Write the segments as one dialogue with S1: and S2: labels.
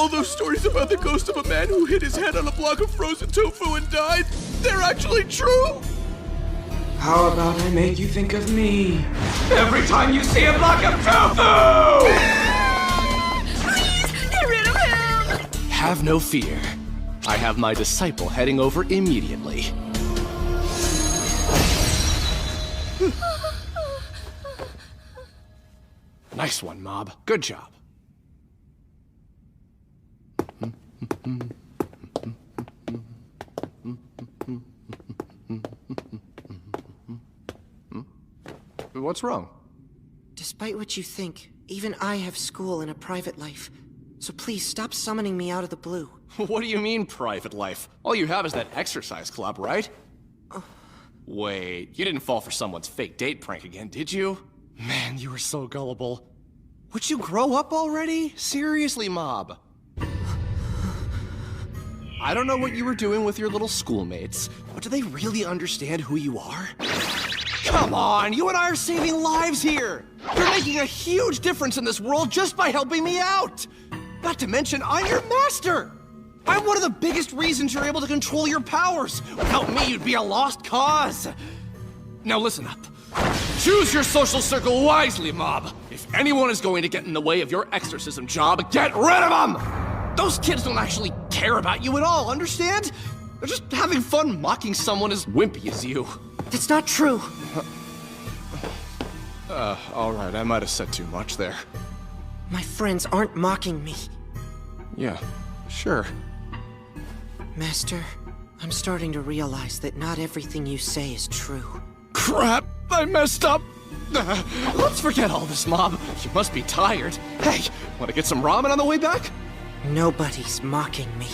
S1: All those stories about the ghost of a man who hit his head on a block of frozen tofu and died, they're actually true!
S2: How about I make you think of me?
S3: Every time you see a block of tofu!
S4: Please, get rid of him!
S5: Have no fear. I have my disciple heading over immediately. Nice one, Mob. Good job. What's wrong?
S6: Despite what you think, even I have school and a private life. So please stop summoning me out of the blue.
S5: What do you mean, private life? All you have is that exercise club, right? Wait, you didn't fall for someone's fake date prank again, did you? Man, you were so gullible. Would you grow up already? Seriously, Mob. I don't know what you were doing with your little schoolmates, but do they really understand who you are? Come on, you and I are saving lives here! You're making a huge difference in this world just by helping me out! Not to mention, I'm your master! I'm one of the biggest reasons you're able to control your powers! Without me, you'd be a lost cause! Now listen up. Choose your social circle wisely, Mob! If anyone is going to get in the way of your exorcism job, get rid of them! Those kids don't actually care about you at all, understand? They're just having fun mocking someone as wimpy as you.
S6: That's not true.
S5: Alright, I might have said too much there.
S6: My friends aren't mocking me.
S5: Yeah, sure.
S6: Master, I'm starting to realize that not everything you say is true.
S5: Crap! I messed up! Let's forget all this, Mob. You must be tired. Hey, wanna get some ramen on the way back?
S6: Nobody's mocking me.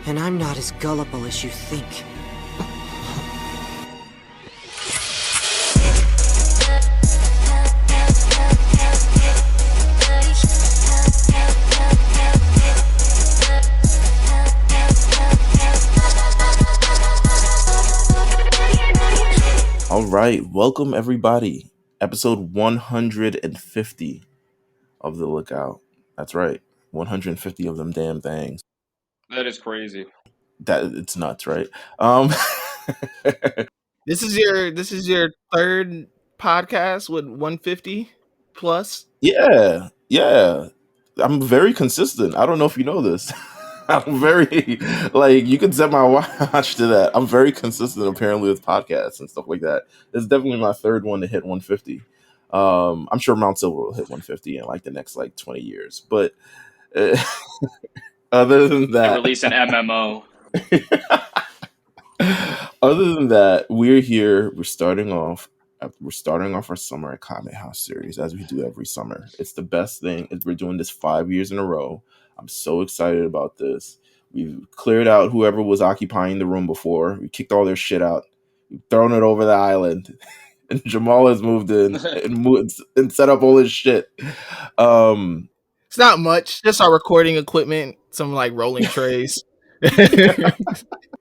S6: And I'm not as gullible as you think.
S7: All right, welcome everybody. Episode 150 of The Lookout. That's right, 150 of them damn things.
S8: That is crazy.
S7: That it's nuts, right?
S9: This is your third podcast with 150 plus.
S7: Yeah. I'm very consistent. I don't know if you know this. I'm very, like, you could set my watch to that. I'm very consistent, apparently, with podcasts and stuff like that. It's definitely my third one to hit 150. I'm sure Mount Silver will hit 150 in, like, the next, 20 years. But other than that...
S8: They release an MMO.
S7: Other than that, we're here. We're starting off our summer at Kame House series, as we do every summer. It's the best thing. We're doing this 5 years in a row. I'm so excited about this. We've cleared out whoever was occupying the room before. We kicked all their shit out. We've thrown it over the island. And Jamal has moved in and set up all his shit.
S9: It's not much. Just our recording equipment, some rolling trays.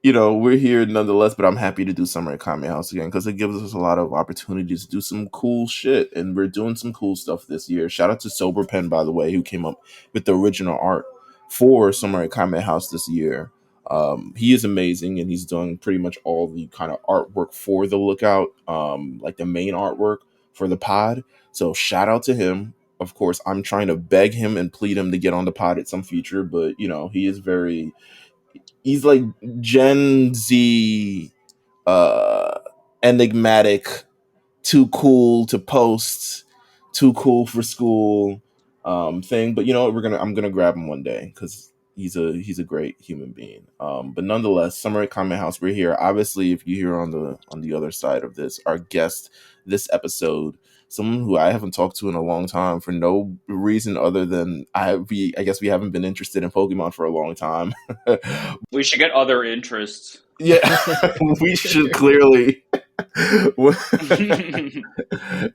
S7: We're here nonetheless, but I'm happy to do summer at Kame House again because it gives us a lot of opportunities to do some cool shit, and we're doing some cool stuff this year. Shout out to Sober Pen, by the way, who came up with the original art for summer at Kame House this year. He is amazing, and he's doing pretty much all the kind of artwork for the Lookout, like the main artwork for the pod. So shout out to him. Of course, I'm trying to beg him and plead him to get on the pod at some future, but he is very... He's like Gen Z, enigmatic, too cool to post, too cool for school, thing. But you know what? I'm gonna grab him one day because he's a great human being. But nonetheless, summer at Kame House, we're here. Obviously, if you hear on the other side of this, our guest this episode, someone who I haven't talked to in a long time for no reason other than I guess we haven't been interested in Pokemon for a long time.
S8: We should get other interests.
S7: Yeah, we should clearly.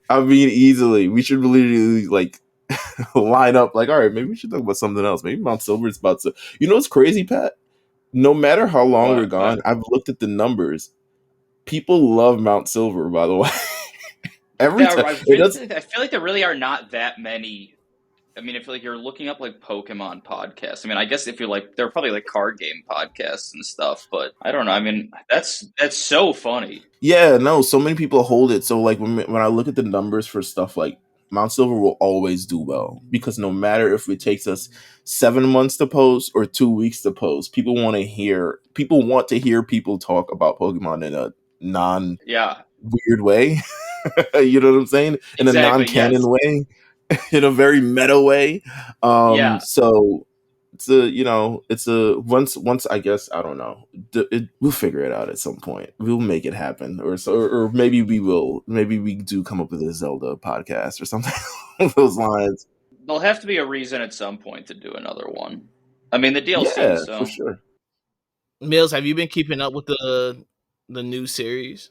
S7: I mean, easily. We should literally line up. All right, maybe we should talk about something else. Maybe Mount Silver is about to. You know what's crazy, Pat? No matter how long we're gone, I've looked at the numbers. People love Mount Silver, by the way.
S8: I feel like there really are not that many I mean, if like you're looking up like Pokemon podcasts, I mean, I guess if you're like, they're probably like card game podcasts and stuff, but I don't know. I mean, that's so funny.
S7: Yeah, no, so many people hold it. So like when I look at the numbers for stuff like Mount Silver will always do well because no matter if it takes us 7 months to post or 2 weeks to post, people want to hear people talk about Pokemon in a non
S8: Yeah,
S7: weird way. You know what I'm saying? In a
S8: exactly.
S7: non-canon
S8: Yes.
S7: way, in a very meta way.
S8: Yeah.
S7: So it's a once I guess I don't know. We'll figure it out at some point. We'll make it happen, or maybe we will. Maybe we do come up with a Zelda podcast or something along those lines.
S8: There'll have to be a reason at some point to do another one. I mean, the DLC,
S7: Yeah, for
S8: so.
S7: sure.
S9: Meelz, have you been keeping up with the new series?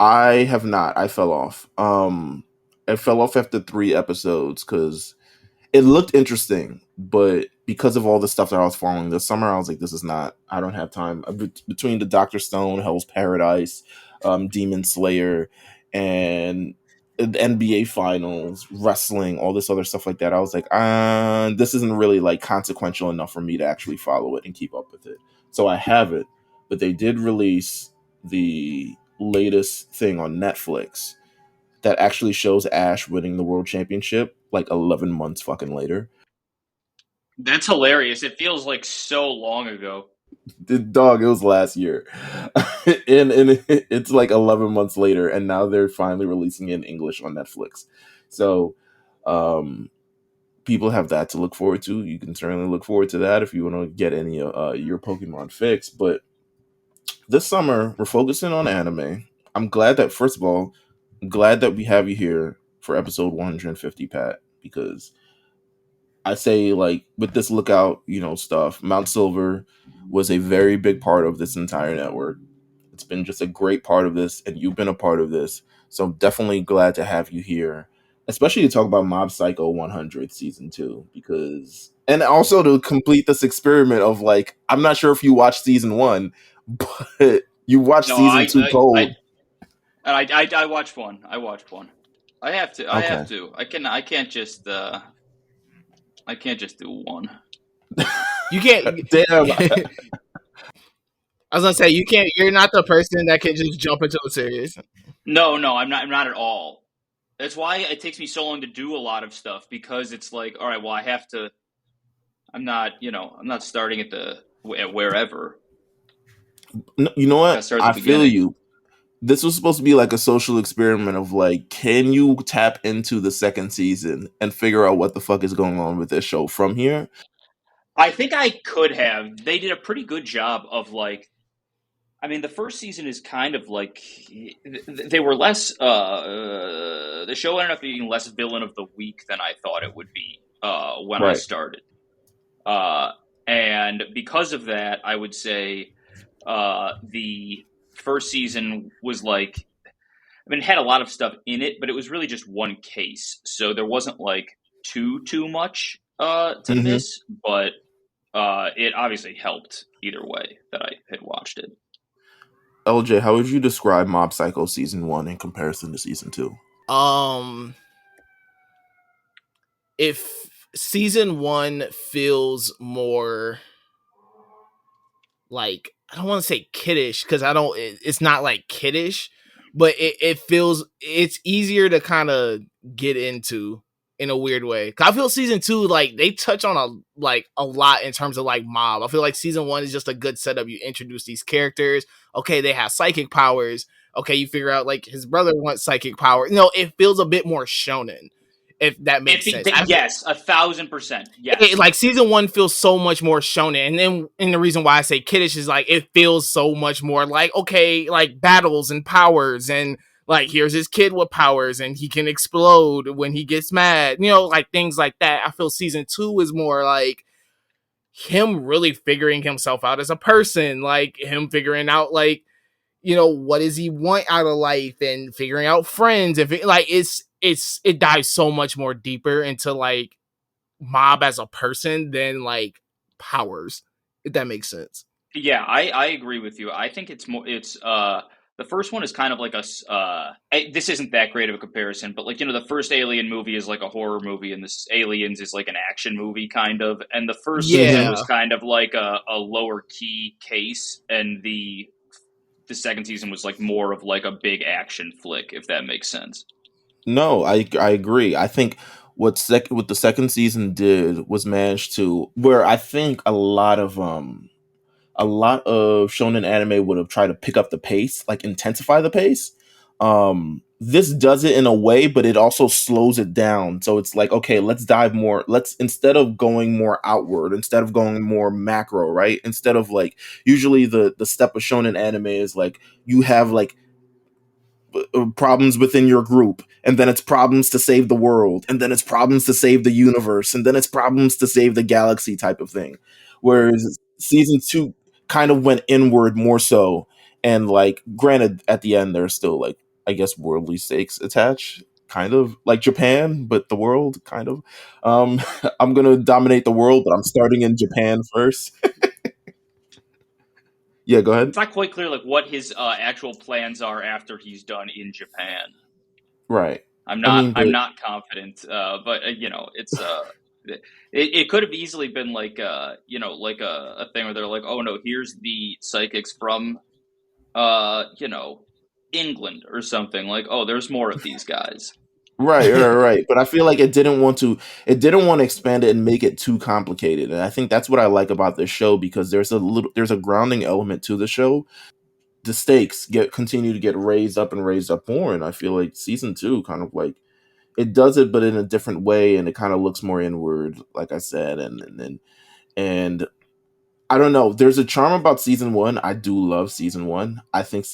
S7: I have not. I fell off. I fell off after 3 episodes because it looked interesting, but because of all the stuff that I was following this summer, I was like, this is not, I don't have time. Between the Dr. Stone, Hell's Paradise, Demon Slayer, and the NBA Finals, wrestling, all this other stuff like that, I was like, this isn't really like consequential enough for me to actually follow it and keep up with it. So I have it, but they did release the latest thing on Netflix that actually shows Ash winning the world championship like 11 months fucking later.
S8: That's hilarious. It feels like so long ago.
S7: The dog, it was last year. and it's like 11 months later, and now they're finally releasing it in English on Netflix. So people have that to look forward to. You can certainly look forward to that if you want to get any your Pokemon fix. But this summer, we're focusing on anime. I'm glad that, first of all, glad that we have you here for episode 150, Pat, because I say, like, with this lookout, stuff, Mount Silver was a very big part of this entire network. It's been just a great part of this, and you've been a part of this. So I'm definitely glad to have you here, especially to talk about Mob Psycho 100 season 2, and also to complete this experiment of, like, I'm not sure if you watched season 1, but you watched season 2 cold.
S8: I watched one. I watched one. I have to. I
S7: Okay.
S8: have to. I can't just. I can't just do one.
S9: You can't.
S7: Damn.
S9: I was gonna say you can't. You're not the person that can just jump into a series.
S8: No, I'm not. I'm not at all. That's why it takes me so long to do a lot of stuff, because it's like, all right, well, I have to. I'm not. I'm not starting at wherever.
S7: No, you know
S8: Gotta
S7: what?
S8: start at the
S7: I feel
S8: beginning.
S7: you. This was supposed to be like a social experiment of, like, can you tap into the second season and figure out what the fuck is going on with this show from here?
S8: I think I could have. They did a pretty good job of, like, I mean, the first season is kind of like they were less. The show ended up being less villain of the week than I thought it would be when I
S7: Right.
S8: started, and because of that, I would say the first season was like, I mean, it had a lot of stuff in it, but it was really just one case, so there wasn't like too much to miss, but it obviously helped either way that I had watched it.
S7: LJ, how would you describe Mob Psycho season 1 in comparison to season 2?
S9: If season 1 feels more like, I don't want to say kiddish, because it's not like kiddish, but it feels, it's easier to kind of get into in a weird way. 'Cause I feel season 2, like, they touch on a lot in terms of, like, Mob. I feel like season 1 is just a good setup. You introduce these characters. Okay, they have psychic powers. Okay, you figure out, like, his brother wants psychic power. It feels a bit more shonen, if that makes sense.
S8: Yes, 1,000%. Yes.
S9: Like, season 1 feels so much more shonen, and the reason why I say kiddish is, like, it feels so much more like, okay, like, battles and powers, and, like, here's his kid with powers, and he can explode when he gets mad, like, things like that. I feel season 2 is more like him really figuring himself out as a person, like, him figuring out, like, what does he want out of life, and figuring out friends. It dives so much more deeper into, like, Mob as a person than, like, powers, if that makes sense.
S8: Yeah, I agree with you. I think it's more. It's The first one is kind of like this isn't that great of a comparison, but like, the first Alien movie is like a horror movie and this Aliens is like an action movie kind of. And the first season was
S9: Yeah.
S8: kind of like a lower key case. And the second season was like more of like a big action flick, if that makes sense.
S7: No, I agree. I think what the second season did was manage to where I think a lot of shonen anime would have tried to pick up the pace, like intensify the pace. This does it in a way, but it also slows it down. So it's like, okay, let's dive more. Let's, instead of going more outward, instead of going more macro, right? Instead of like, usually the step of shonen anime is like, you have like problems within your group, and then it's problems to save the world, and then it's problems to save the universe, and then it's problems to save the galaxy type of thing. Whereas season two kind of went inward more so, and like, granted, at the end there's still like, I guess, worldly stakes attached, kind of like Japan, but the world kind of. I'm gonna dominate the world, but I'm starting in Japan first. Yeah, go ahead.
S8: It's not quite clear like what his actual plans are after he's done in Japan.
S7: Right.
S8: I'm
S7: I
S8: not
S7: mean,
S8: I'm
S7: but
S8: not confident, but it's it could have easily been like like a thing where they're like, oh no, here's the psychics from England or something, like, oh, there's more of these guys.
S7: right. But I feel like it didn't want to expand it and make it too complicated. And I think that's what I like about this show, because there's a grounding element to the show. The stakes continue to get raised up more. And I feel like season two kind of like, it does it, but in a different way. And it kind of looks more inward, like I said. And I don't know. There's a charm about season one. I do love season one. I think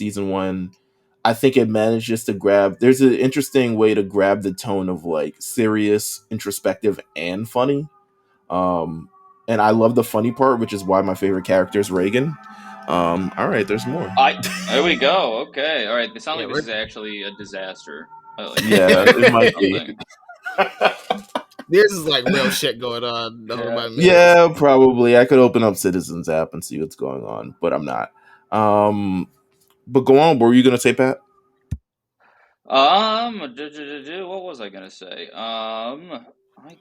S7: it manages to there's an interesting way to grab the tone of like serious, introspective, and funny. And I love the funny part, which is why my favorite character is Reagan. All right, there's more.
S8: There we go. Okay, all right. It sounds
S9: Yeah,
S8: like this is actually a disaster. Like,
S7: Yeah, it might be.
S8: something.
S9: This is like real shit going on.
S7: Yeah, probably. I could open up Citizens app and see what's going on, but I'm not. But go on. What were you gonna say, Pat?
S8: What was I gonna say? I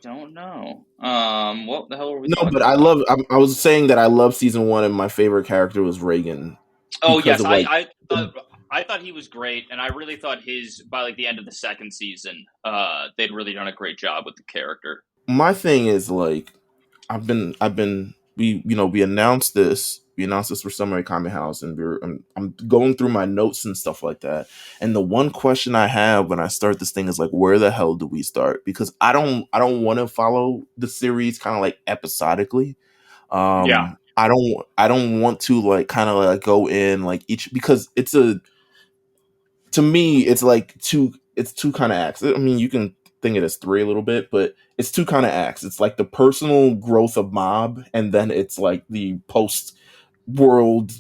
S8: don't know. What the hell are we
S7: No,
S8: talking
S7: but
S8: about?
S7: I was saying that I love season one, and my favorite character was Reagan.
S8: Oh
S7: Because
S8: yes,
S7: of like,
S8: I thought he was great, and I really thought by like the end of the second season, they'd really done a great job with the character.
S7: my thing is like, we announced this. We announced this for Summer at Kame House, and I'm going through my notes and stuff like that. And the one question I have when I start this thing is like, where the hell do we start? Because I don't want to follow the series kind of like episodically.
S8: Yeah.
S7: I don't want to like kind of like go in like each, because to me it's two kind of acts. I mean, you can think it as three a little bit, but it's two kind of acts. It's like the personal growth of Mob, and then it's like the post world,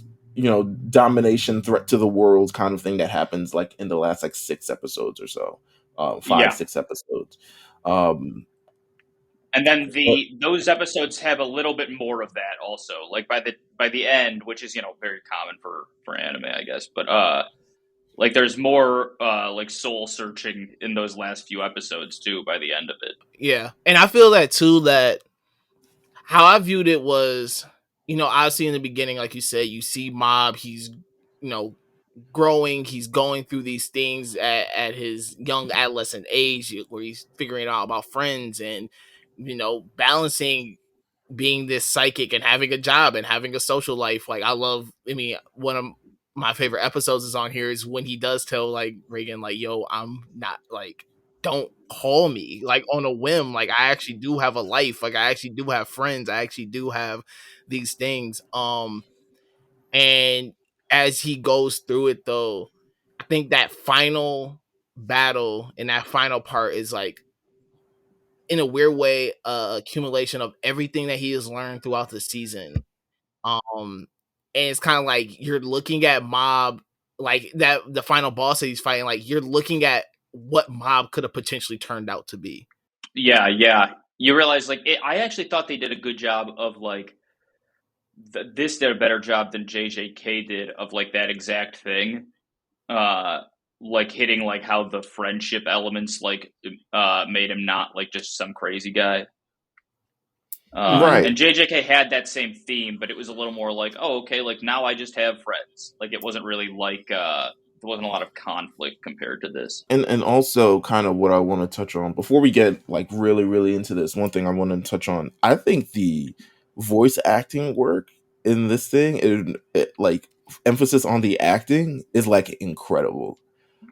S7: domination, threat to the world kind of thing that happens like in the last like 6 episodes or so,
S8: Yeah.
S7: 5-6 episodes. Um,
S8: And then
S7: but
S8: those episodes have a little bit more of that also. Like by the end, which is very common for anime, I guess. But like there's more like soul searching in those last few episodes too. By the end of it,
S9: Yeah, and I feel that too. That how I viewed it was, obviously in the beginning, like you said, you see Mob. He's, growing. He's going through these things at his young adolescent age, where he's figuring out about friends and balancing being this psychic and having a job and having a social life. Like I mean, one of my favorite episodes is on here is when he does tell like Reagan, like, yo, I'm not like, don't call me like on a whim. Like I actually do have a life. Like I actually do have friends. I actually do have these things. And as he goes through it though, I think that final battle and that final part is like, in a weird way, accumulation of everything that he has learned throughout the season. And it's kind of like you're looking at Mob, like that the final boss that he's fighting, like you're looking at what Mob could have potentially turned out to be.
S8: yeah. You realize like I actually thought they did a good job of like this did a better job than JJK did of like that exact thing. uh, like hitting like how the friendship elements like made him not like just some crazy guy.
S7: Right.
S8: And JJK had that same theme, but it was a little more like, oh, okay, like now I just have friends. Like it wasn't really like there wasn't a lot of conflict compared to this.
S7: And also kind of what I want to touch on before we get like really into this, one thing I want to touch on, I think the voice acting work in this thing, like emphasis on the acting is like incredible.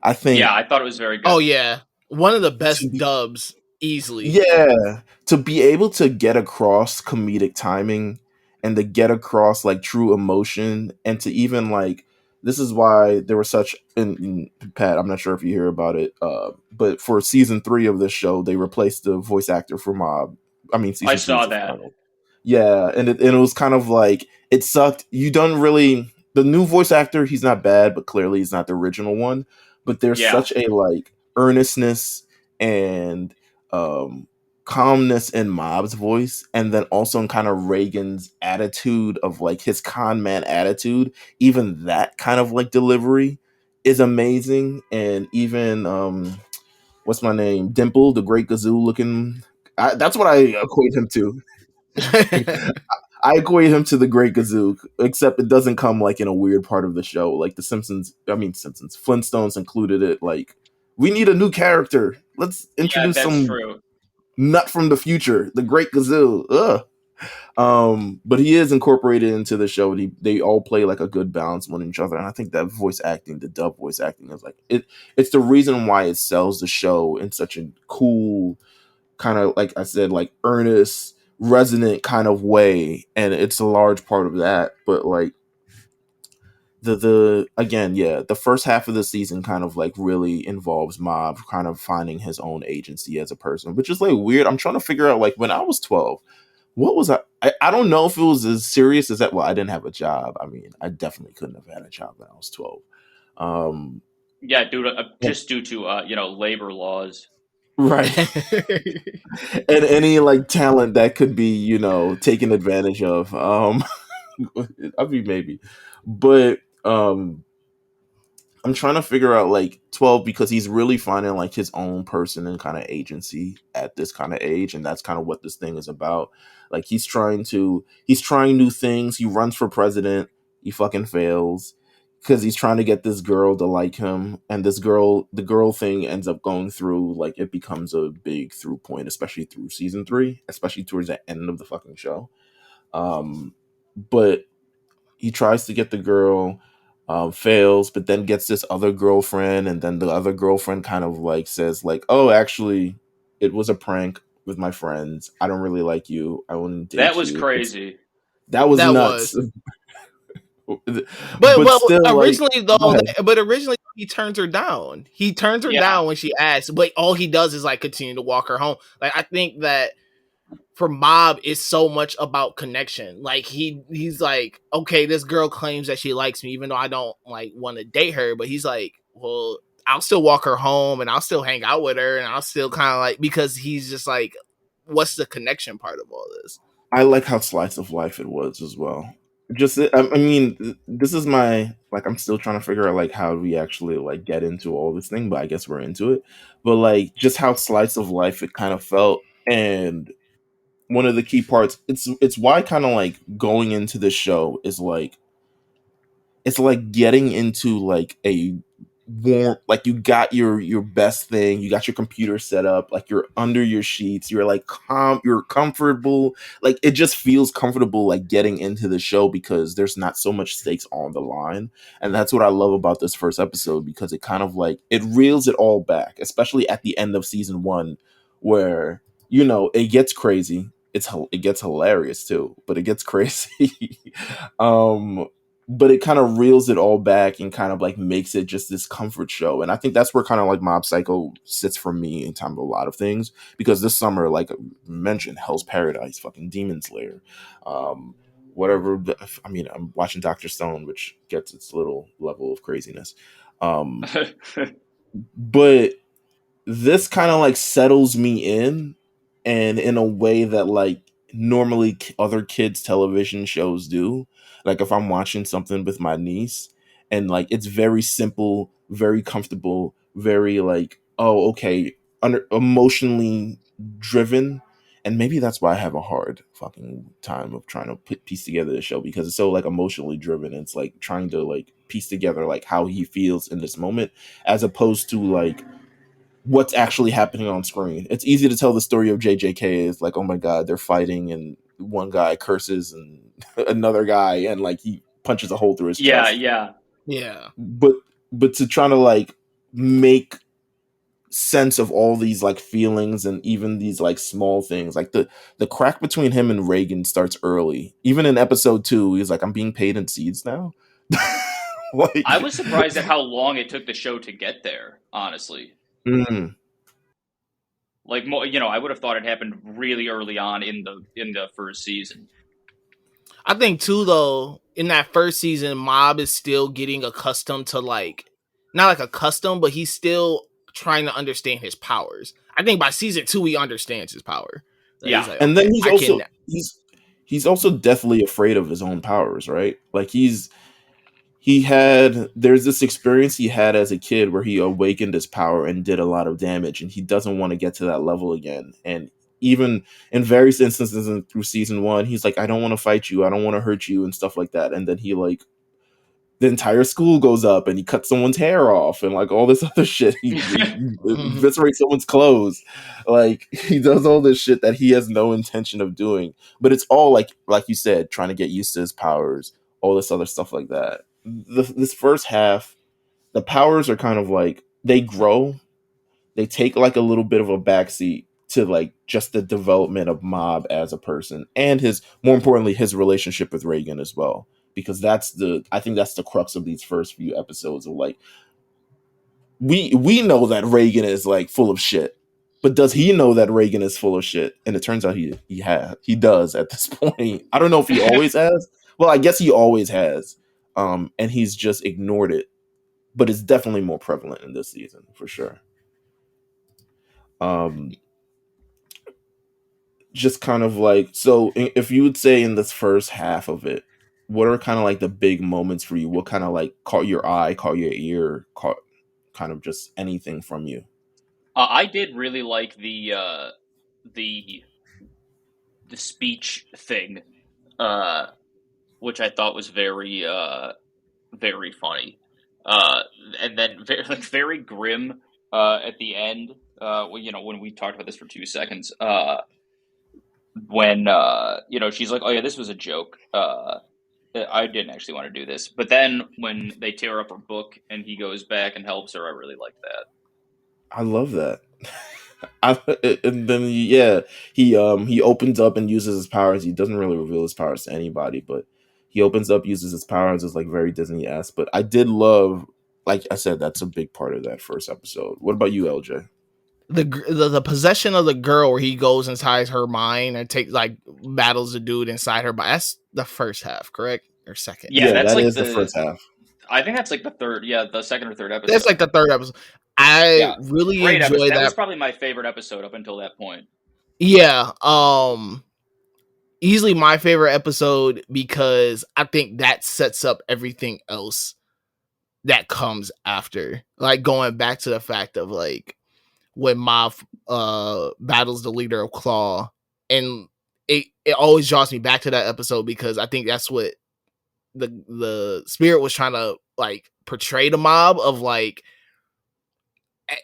S7: I
S8: Yeah,
S7: think
S8: I thought it was very good.
S9: Oh yeah, one of the
S7: to
S9: best
S7: be,
S9: dubs easily.
S7: yeah, to be able to get across comedic timing and to get across like true emotion, and to even like, this is why there was such in Pat, I'm not sure if you hear about it, but for season 3 of this show they replaced the voice actor for Mob. I mean,
S8: I
S7: season 2 is
S8: saw
S7: the
S8: that.
S7: final. Yeah, and it was kind of like, it sucked. You done really, the new voice actor, he's not bad, but clearly he's not the original one. But there's
S8: Yeah,
S7: such a like earnestness and um calmness in Mob's voice, and then also in kind of Reagan's attitude of like his con man attitude. Even that kind of like delivery is amazing. And even what's my name, Dimple, the Great Gazoo looking, that's what I equate him to. I equate him to the Great Gazoo, except it doesn't come like in a weird part of the show. Like the Simpsons, Flintstones included it. Like, we need a new character. Let's
S8: yeah,
S7: introduce
S8: that's
S7: some
S8: true.
S7: nut from the future, the Great Gazoo. Ugh. But he is incorporated into the show. They all play like a good balance with each other, and I think that voice acting, the dub voice acting, is like it. It's the reason why it sells the show in such a cool, kind of, like I said, like earnest, resonant kind of way, and it's a large part of that. But like the again, yeah, the first half of the season kind of like really involves Mob kind of finding his own agency as a person, which is like weird. I'm trying to figure out, like, when I was 12, what was I don't know if it was as serious as that. Well, I didn't have a job. I mean, I definitely couldn't have had a job when I was 12. Um,
S8: Yeah, due to
S7: and-
S8: just due to labor laws.
S7: right. And any like talent that could be, taken advantage of. I mean, maybe, but I'm trying to figure out like 12, because he's really finding like his own person and kind of agency at this kind of age, and that's kind of what this thing is about. Like, he's trying new things. He runs for president. He fucking fails because he's trying to get this girl to like him, and the girl thing ends up going through, like, it becomes a big through point, especially through season 3, especially towards the end of the fucking show. But he tries to get the girl, fails, but then gets this other girlfriend, and then the other girlfriend kind of like says like, oh, actually, it was a prank with my friends. I don't really like you. I wouldn't date
S8: That was
S7: you.
S8: crazy.
S7: That was
S9: That
S7: nuts.
S9: was.
S7: but
S9: But
S7: still, like,
S9: originally
S7: go
S9: though,
S7: ahead.
S9: but originally he turns her down. He turns her
S8: Yeah.
S9: down when she asks, but all he does is like continue to walk her home. Like, I think that for Mob, it's so much about connection. Like, he's like, okay, this girl claims that she likes me, even though I don't like want to date her. But he's like, well, I'll still walk her home and I'll still hang out with her, and I'll still kind of like, because he's just like, what's the connection part of all this?
S7: I like how slice of life it was as well. Just, I mean, this is my, like, I'm still trying to figure out like how we actually like get into all this thing, but I guess we're into it. But like, just how slice of life it kind of felt. And one of the key parts, it's why kind of like going into the show is like, it's like getting into like a warm, like, you got your best thing, you got your computer set up, like, you're under your sheets, you're like calm, you're comfortable, like, it just feels comfortable, like, getting into the show, because there's not so much stakes on the line. And that's what I love about this first episode, because it kind of like, it reels it all back, especially at the end of season 1, where it gets crazy. It gets hilarious too, but it gets crazy. um but it kind of reels it all back and kind of like makes it just this comfort show. And I think that's where kind of like Mob Psycho sits for me in time of a lot of things, because this summer, like I mentioned, Hell's Paradise, fucking Demon Slayer, whatever. I mean, I'm watching Dr. Stone, which gets its little level of craziness. But this kind of like settles me in, and in a way that like normally other kids television shows do. Like, if I'm watching something with my niece, and like it's very simple, very comfortable, very like, oh, okay, emotionally driven. And maybe that's why I have a hard fucking time of trying to piece together the show, because it's so like emotionally driven. It's like trying to like piece together like how he feels in this moment, as opposed to like what's actually happening on screen. It's easy to tell the story of JJK is like, oh my god, they're fighting and one guy curses and another guy and like he punches a hole through his
S8: Yeah,
S7: chest.
S8: yeah.
S9: Yeah.
S7: But to try to like make sense of all these like feelings and even these like small things, like the crack between him and Reagan starts early. Even in episode 2, he's like, I'm being paid in seeds now. Like,
S8: I was surprised at how long it took the show to get there, honestly.
S7: mm,
S8: Like, you know, I would have thought it happened really early on in the first season.
S9: I think too, though, in that first season, Mob is still getting accustomed to like, not like accustomed, but he's still trying to understand his powers. I think by season 2, he understands his power. So
S8: Yeah.
S9: he's like,
S7: and then
S9: okay,
S7: he's
S9: I
S7: also
S9: can.
S7: he's also deathly afraid of his own powers, right? Like there's this experience he had as a kid where he awakened his power and did a lot of damage, and he doesn't want to get to that level again. And even in various instances through season 1, he's like, I don't want to fight you, I don't want to hurt you and stuff like that. And then he like, the entire school goes up and he cuts someone's hair off and like all this other shit. He eviscerates someone's clothes. Like he does all this shit that he has no intention of doing. But it's all like you said, trying to get used to his powers, all this other stuff like that. This first half, the powers are kind of like, they grow. They take like a little bit of a backseat to like just the development of Mob as a person, and his, more importantly, his relationship with Reagan as well. Because I think that's the crux of these first few episodes of like, we know that Reagan is like full of shit, but does he know that Reagan is full of shit? And it turns out he does at this point. I don't know if he always has. Well, I guess he always has. And he's just ignored it. But it's definitely more prevalent in this season for sure. Just kind of like, so if you would say in this first half of it, what are kind of like the big moments for you? What kind of like caught your eye, caught your ear, caught kind of just anything from you?
S8: I did really like the speech thing, which I thought was very very funny, and then very grim at the end. You know, when we talked about this for 2 seconds, when you know, she's like, "Oh yeah, this was a joke. I didn't actually want to do this." But then when they tear up her book and he goes back and helps her, I really like that.
S7: I love that. And then he opens up and uses his powers. He doesn't really reveal his powers to anybody, but he opens up, uses his powers. It's like very Disney-esque. But I did love, like I said, that's a big part of that first episode. What about you, LJ?
S9: The possession of the girl, where he goes inside her mind and takes like battles the dude inside her mind. That's the first half, correct? Or second?
S8: Yeah, that's
S7: that
S8: like
S7: is the first half.
S8: I think that's like the third. Yeah, the second or third episode.
S9: That's like the third episode. I really
S8: Great
S9: enjoy
S8: episode.
S9: that.
S8: That was probably my favorite episode up until that point.
S9: Yeah. Easily my favorite episode, because I think that sets up everything else that comes after. Like going back to the fact of like when Mob battles the leader of Claw, and it always draws me back to that episode, because I think that's what the spirit was trying to like portray the Mob of like,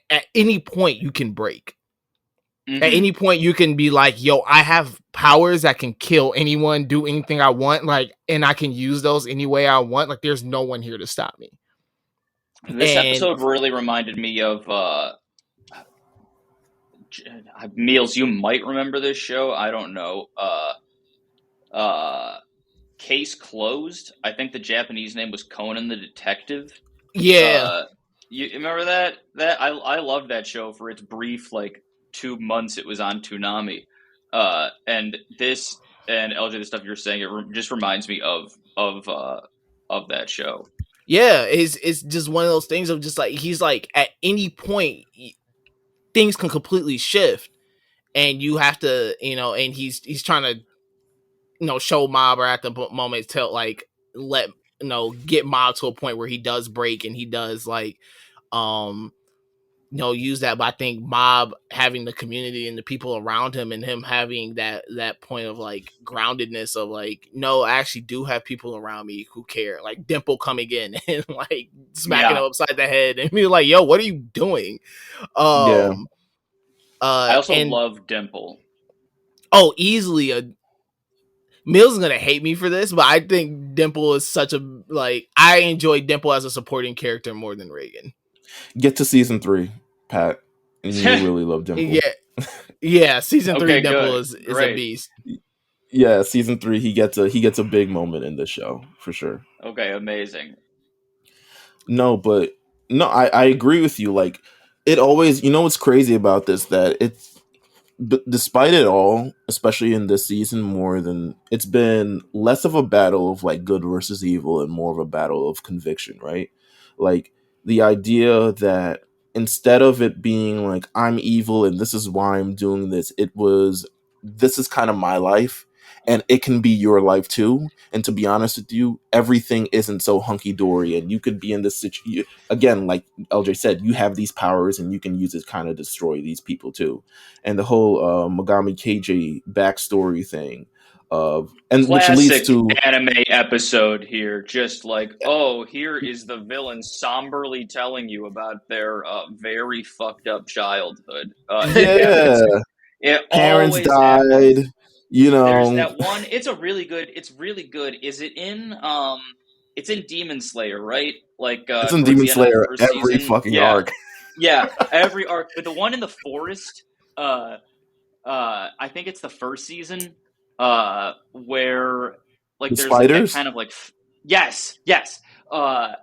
S9: at any point you can break.
S8: Mm-hmm.
S9: At any point you can be like, yo, I have powers that can kill anyone, do anything I want, like, and I can use those any way I want. Like, there's no one here to stop me.
S8: This episode really reminded me of Meelz. You might remember this show. I don't know. Case Closed. I think the Japanese name was Conan the Detective.
S9: Yeah.
S8: You remember that? I loved that show for its brief like 2 months it was on Toonami. And this, and LJ, the stuff you're saying, it just reminds me of that show.
S9: Yeah, it's just one of those things of just like, he's like, at any point things can completely shift, and you have to, you know, and he's trying to, you know, show Mob, or at the moment let, you know, get Mob to a point where he does break, and he does like use that. But I think Mob having the community and the people around him, and him having that point of like groundedness of like, no, I actually do have people around me who care. Like Dimple coming in and like smacking him upside the head and be like, yo, what are you doing?
S7: Yeah.
S8: I also
S9: and
S8: love Dimple.
S9: easily a Meelz is gonna hate me for this, but I think Dimple is such a like, I enjoy Dimple as a supporting character more than Reagan.
S7: Get to season 3, Pat, and you really love Dimple.
S9: Yeah, season 3
S8: Okay,
S9: Dimple
S8: good.
S9: is a
S8: Great.
S9: beast.
S7: Yeah, season 3 he gets a big moment in the show for sure.
S8: Okay, amazing.
S7: No, but no, I agree with you. Like, it always, what's crazy about this, that despite it all, especially in this season, it's been less of a battle of like good versus evil and more of a battle of conviction, right? Like the idea that instead of it being like, I'm evil and this is why I'm doing this, this is kind of my life and it can be your life too. And to be honest with you, everything isn't so hunky-dory, and you could be in this situation again, like LJ said, you have these powers and you can use it to kind of destroy these people too. And the whole Megami KJ backstory thing, which leads
S8: Classic
S7: to
S8: anime episode here. Just like, oh, here is the villain somberly telling you about their very fucked up childhood.
S7: yeah,
S8: It
S7: parents
S8: always happens.
S7: died.
S8: There's that one. It's really good. Is it in it's in Demon Slayer, right? Like
S7: it's in
S8: towards
S7: Demon
S8: the end of
S7: Slayer
S8: the first
S7: every
S8: season.
S7: fucking arc.
S8: Yeah, every arc. But the one in the forest, I think it's the first season, where like
S7: The
S8: there's like that
S7: spiders?
S8: kind of like yes, and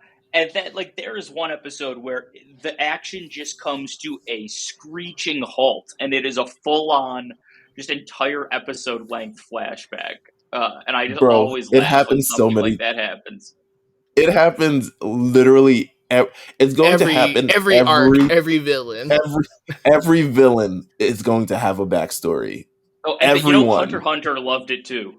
S8: that like there is one episode where the action just comes to a screeching halt, and it is a full on, just entire episode length flashback, and I just
S7: Bro,
S8: always
S7: it
S8: laugh when
S7: happens so
S8: something like
S7: many.
S8: that happens.
S7: It happens literally. It's going to happen
S9: every arc, every villain.
S7: every villain is going to have a backstory.
S8: Oh, and
S7: Everyone.
S8: Hunter x Hunter loved it too.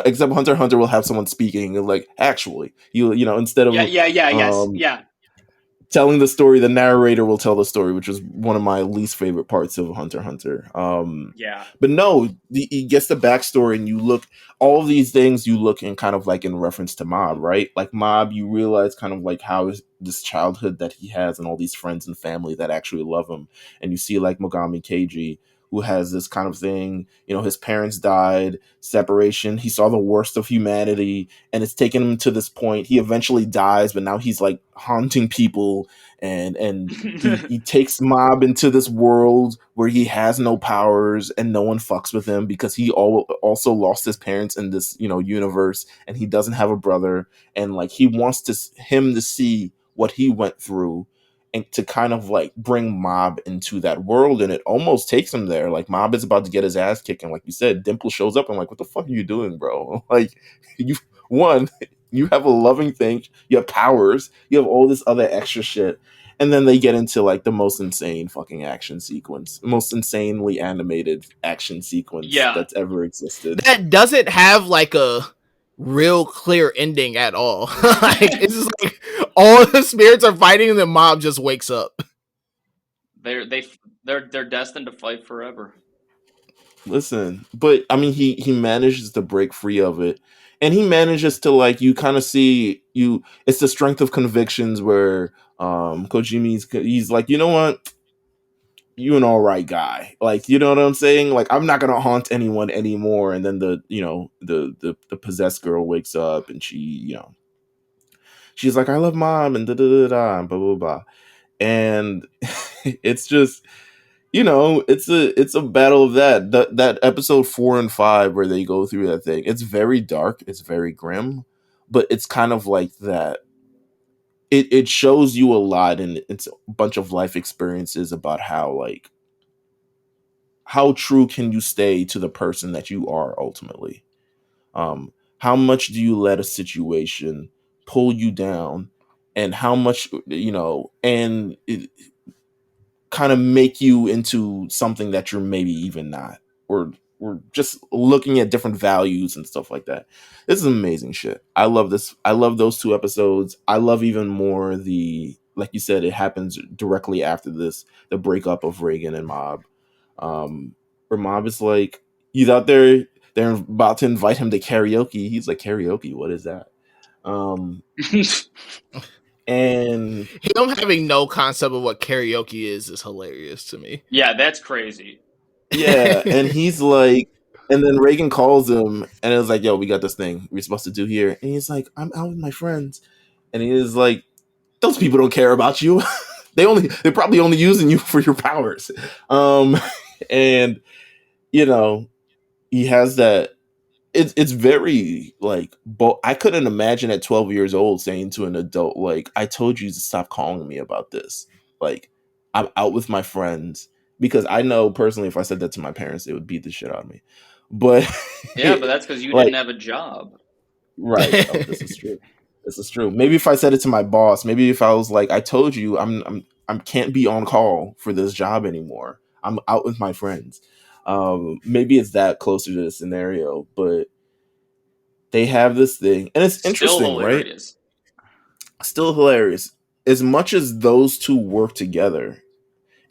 S7: Except Hunter x Hunter will have someone speaking like, actually, instead of
S8: Yeah.
S7: telling the story, the narrator will tell the story, which is one of my least favorite parts of Hunter x Hunter.
S8: Yeah.
S7: But no, he gets the backstory, and you look, all of these things you look in kind of like in reference to Mob, right? Like Mob, you realize kind of like how this childhood that he has and all these friends and family that actually love him. And you see like Mogami Keiji, who has this kind of thing, his parents died, separation, he saw the worst of humanity, and it's taken him to this point. He eventually dies, but now he's like haunting people, and he takes Mob into this world where he has no powers and no one fucks with him because he also lost his parents in this, universe, and he doesn't have a brother, and like he wants him to see what he went through and to kind of like bring Mob into that world, and it almost takes him there. Like Mob is about to get his ass kicked, and like you said, Dimple shows up and like, what the fuck are you doing, bro? Like you have a loving thing, you have powers, you have all this other extra shit, and then they get into like the most insane fucking action sequence, most insanely animated action sequence that's ever existed.
S9: That doesn't have like a real clear ending at all. Like it's just like all the spirits are fighting and the Mob just wakes up.
S8: They're destined to fight forever.
S7: Listen, but I mean, he manages to break free of it, and he manages to like, you kind of see it's the strength of convictions where he's like, you know what, you an all right guy, like, you know what I'm saying, like, I'm not gonna haunt anyone anymore. And then the possessed girl wakes up, and she's like, I love Mom, and da da da da, and blah blah blah, and it's just, it's a battle of that episode 4 and 5 where they go through that thing. It's very dark, it's very grim, but it's kind of like that. It shows you a lot, and it's a bunch of life experiences about how true can you stay to the person that you are ultimately. How much do you let a situation pull you down, and how much, and kind of make you into something that you're maybe even not, or we're just looking at different values and stuff like that. This is amazing shit. I love this. I love those 2 episodes. I love even more the, like you said, it happens directly after this, the breakup of Reagan and Mob. Where Mob is like, he's out there, they're about to invite him to karaoke. He's like, karaoke, what is that? And
S9: him having no concept of what karaoke is hilarious to me.
S8: Yeah, that's crazy.
S7: yeah, and he's like, and then Reagan calls him, and it was like, yo, we got this thing we're supposed to do here. And he's like, I'm out with my friends. And he is like, those people don't care about you. They're probably only using you for your powers. And you know, he has that. It's very like, I couldn't imagine at 12 years old saying to an adult, like, I told you to stop calling me about this. Like, I'm out with my friends. Because I know personally, if I said that to my parents, they would beat the shit out of me. But
S8: yeah, but that's because you didn't have a job.
S7: Right. Oh, this is true. This is true. Maybe if I said it to my boss, maybe if I was like, I told you I can't be on call for this job anymore. I'm out with my friends. Maybe it's that closer to the scenario, but they have this thing, and it's interesting, right? Still hilarious. As much as those two work together,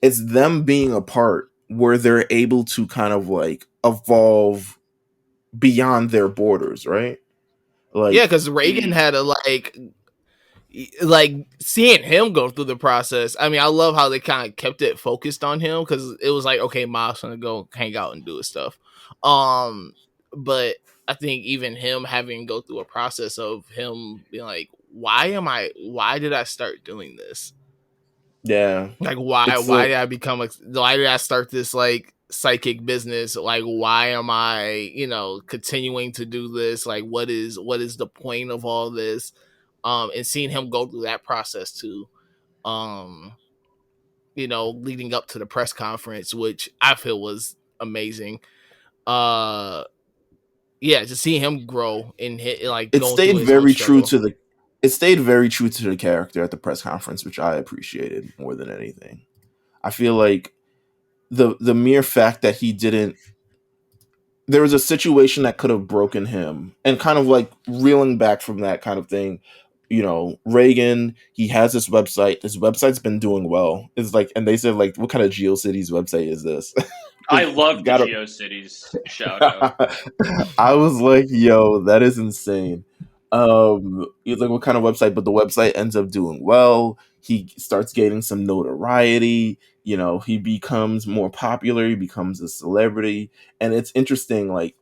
S7: it's them being apart where they're able to kind of like evolve beyond their borders, right? Like,
S9: yeah, because Reagan had a like seeing him go through the process. I mean, I love how they kind of kept it focused on him because it was like, okay, Miles gonna go hang out and do his stuff. But I think even him having to go through a process of him being like, why did I start doing this?
S7: Yeah.
S9: Like, why did I become why did I start this like psychic business? Like, why am I, continuing to do this? Like, what is the point of all this? And seeing him go through that process too, leading up to the press conference, which I feel was amazing. Just seeing him grow and
S7: it stayed very true to the character at the press conference, which I appreciated more than anything. I feel like the mere fact that he didn't, there was a situation that could have broken him, and kind of like reeling back from that kind of thing. Reagan, he has this website. His website's been doing well. It's like, and they said like, what kind of GeoCities website is this?
S8: I love the GeoCities shout out.
S7: I was like, yo, that is insane. He's like, what kind of website? But the website ends up doing well. He starts gaining some notoriety. He becomes more popular. He becomes a celebrity. And it's interesting, like,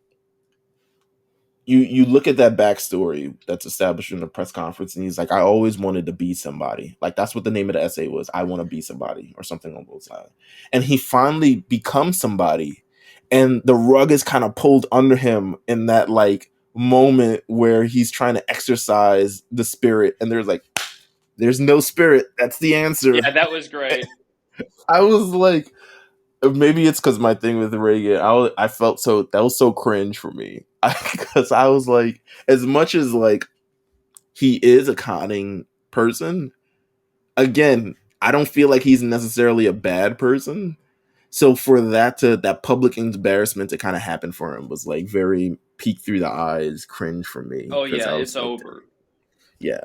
S7: you look at that backstory that's established in the press conference, and he's like, I always wanted to be somebody. Like, that's what the name of the essay was. I want to be somebody, or something along those lines. And he finally becomes somebody, and the rug is kind of pulled under him in that like moment where he's trying to exercise the spirit, and there's no spirit. That's the answer.
S8: Yeah, that was great.
S7: I was like, maybe it's because my thing with Reagan, I felt that was so cringe for me, because I was like, as much as like he is a conning person, again, I don't feel like he's necessarily a bad person. So for that public embarrassment to kind of happen for him was like very peek through the eyes cringe for me.
S8: Oh yeah, it's
S7: like,
S8: over.
S7: Yeah.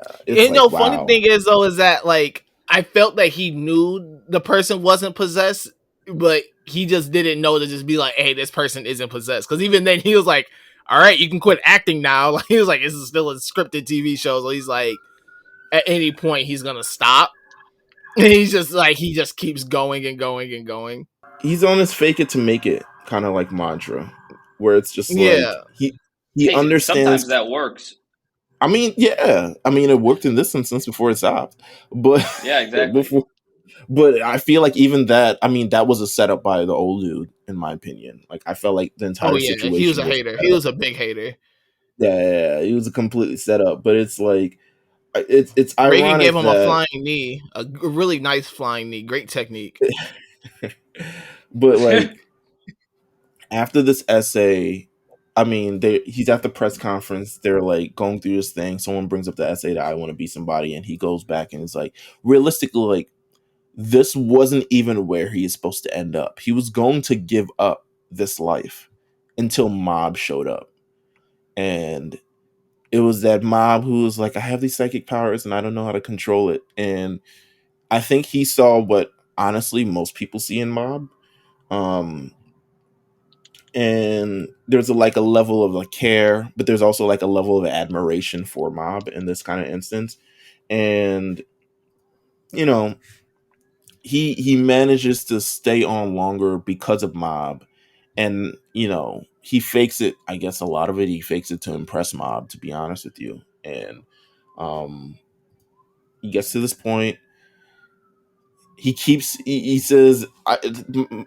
S9: Funny thing is though, is that like I felt that he knew the person wasn't possessed, but he just didn't know to just be like, hey, this person isn't possessed. Because even then he was like, all right, you can quit acting now. Like, he was like, this is still a scripted TV show. So he's like, at any point he's gonna stop. And he's just like, he just keeps going and going and going.
S7: He's on his fake it to make it kind of like mantra, where it's just like he understands.
S8: Sometimes that works.
S7: I mean, yeah. I mean, it worked in this instance before it stopped. But
S8: yeah, exactly.
S7: But I feel like even that, I mean, that was a setup by the old dude, in my opinion. Like, I felt like the entire situation.
S9: He was a hater. He was a big hater.
S7: Yeah, he was a completely set up. But it's like, it's ironic.
S9: Reagan gave him a flying knee, a really nice flying knee, great technique.
S7: But like, after this essay, I mean, he's at the press conference. They're like going through this thing. Someone brings up the essay that I want to be somebody, and he goes back and is like, realistically, like, this wasn't even where he is supposed to end up. He was going to give up this life until Mob showed up. And it was that Mob who was like, I have these psychic powers and I don't know how to control it. And I think he saw what honestly most people see in Mob. And there's like a level of like care, but there's also like a level of admiration for Mob in this kind of instance. And you know, he manages to stay on longer because of Mob. And he fakes it. I guess a lot of it he fakes it to impress Mob, to be honest with you. And he gets to this point. He says,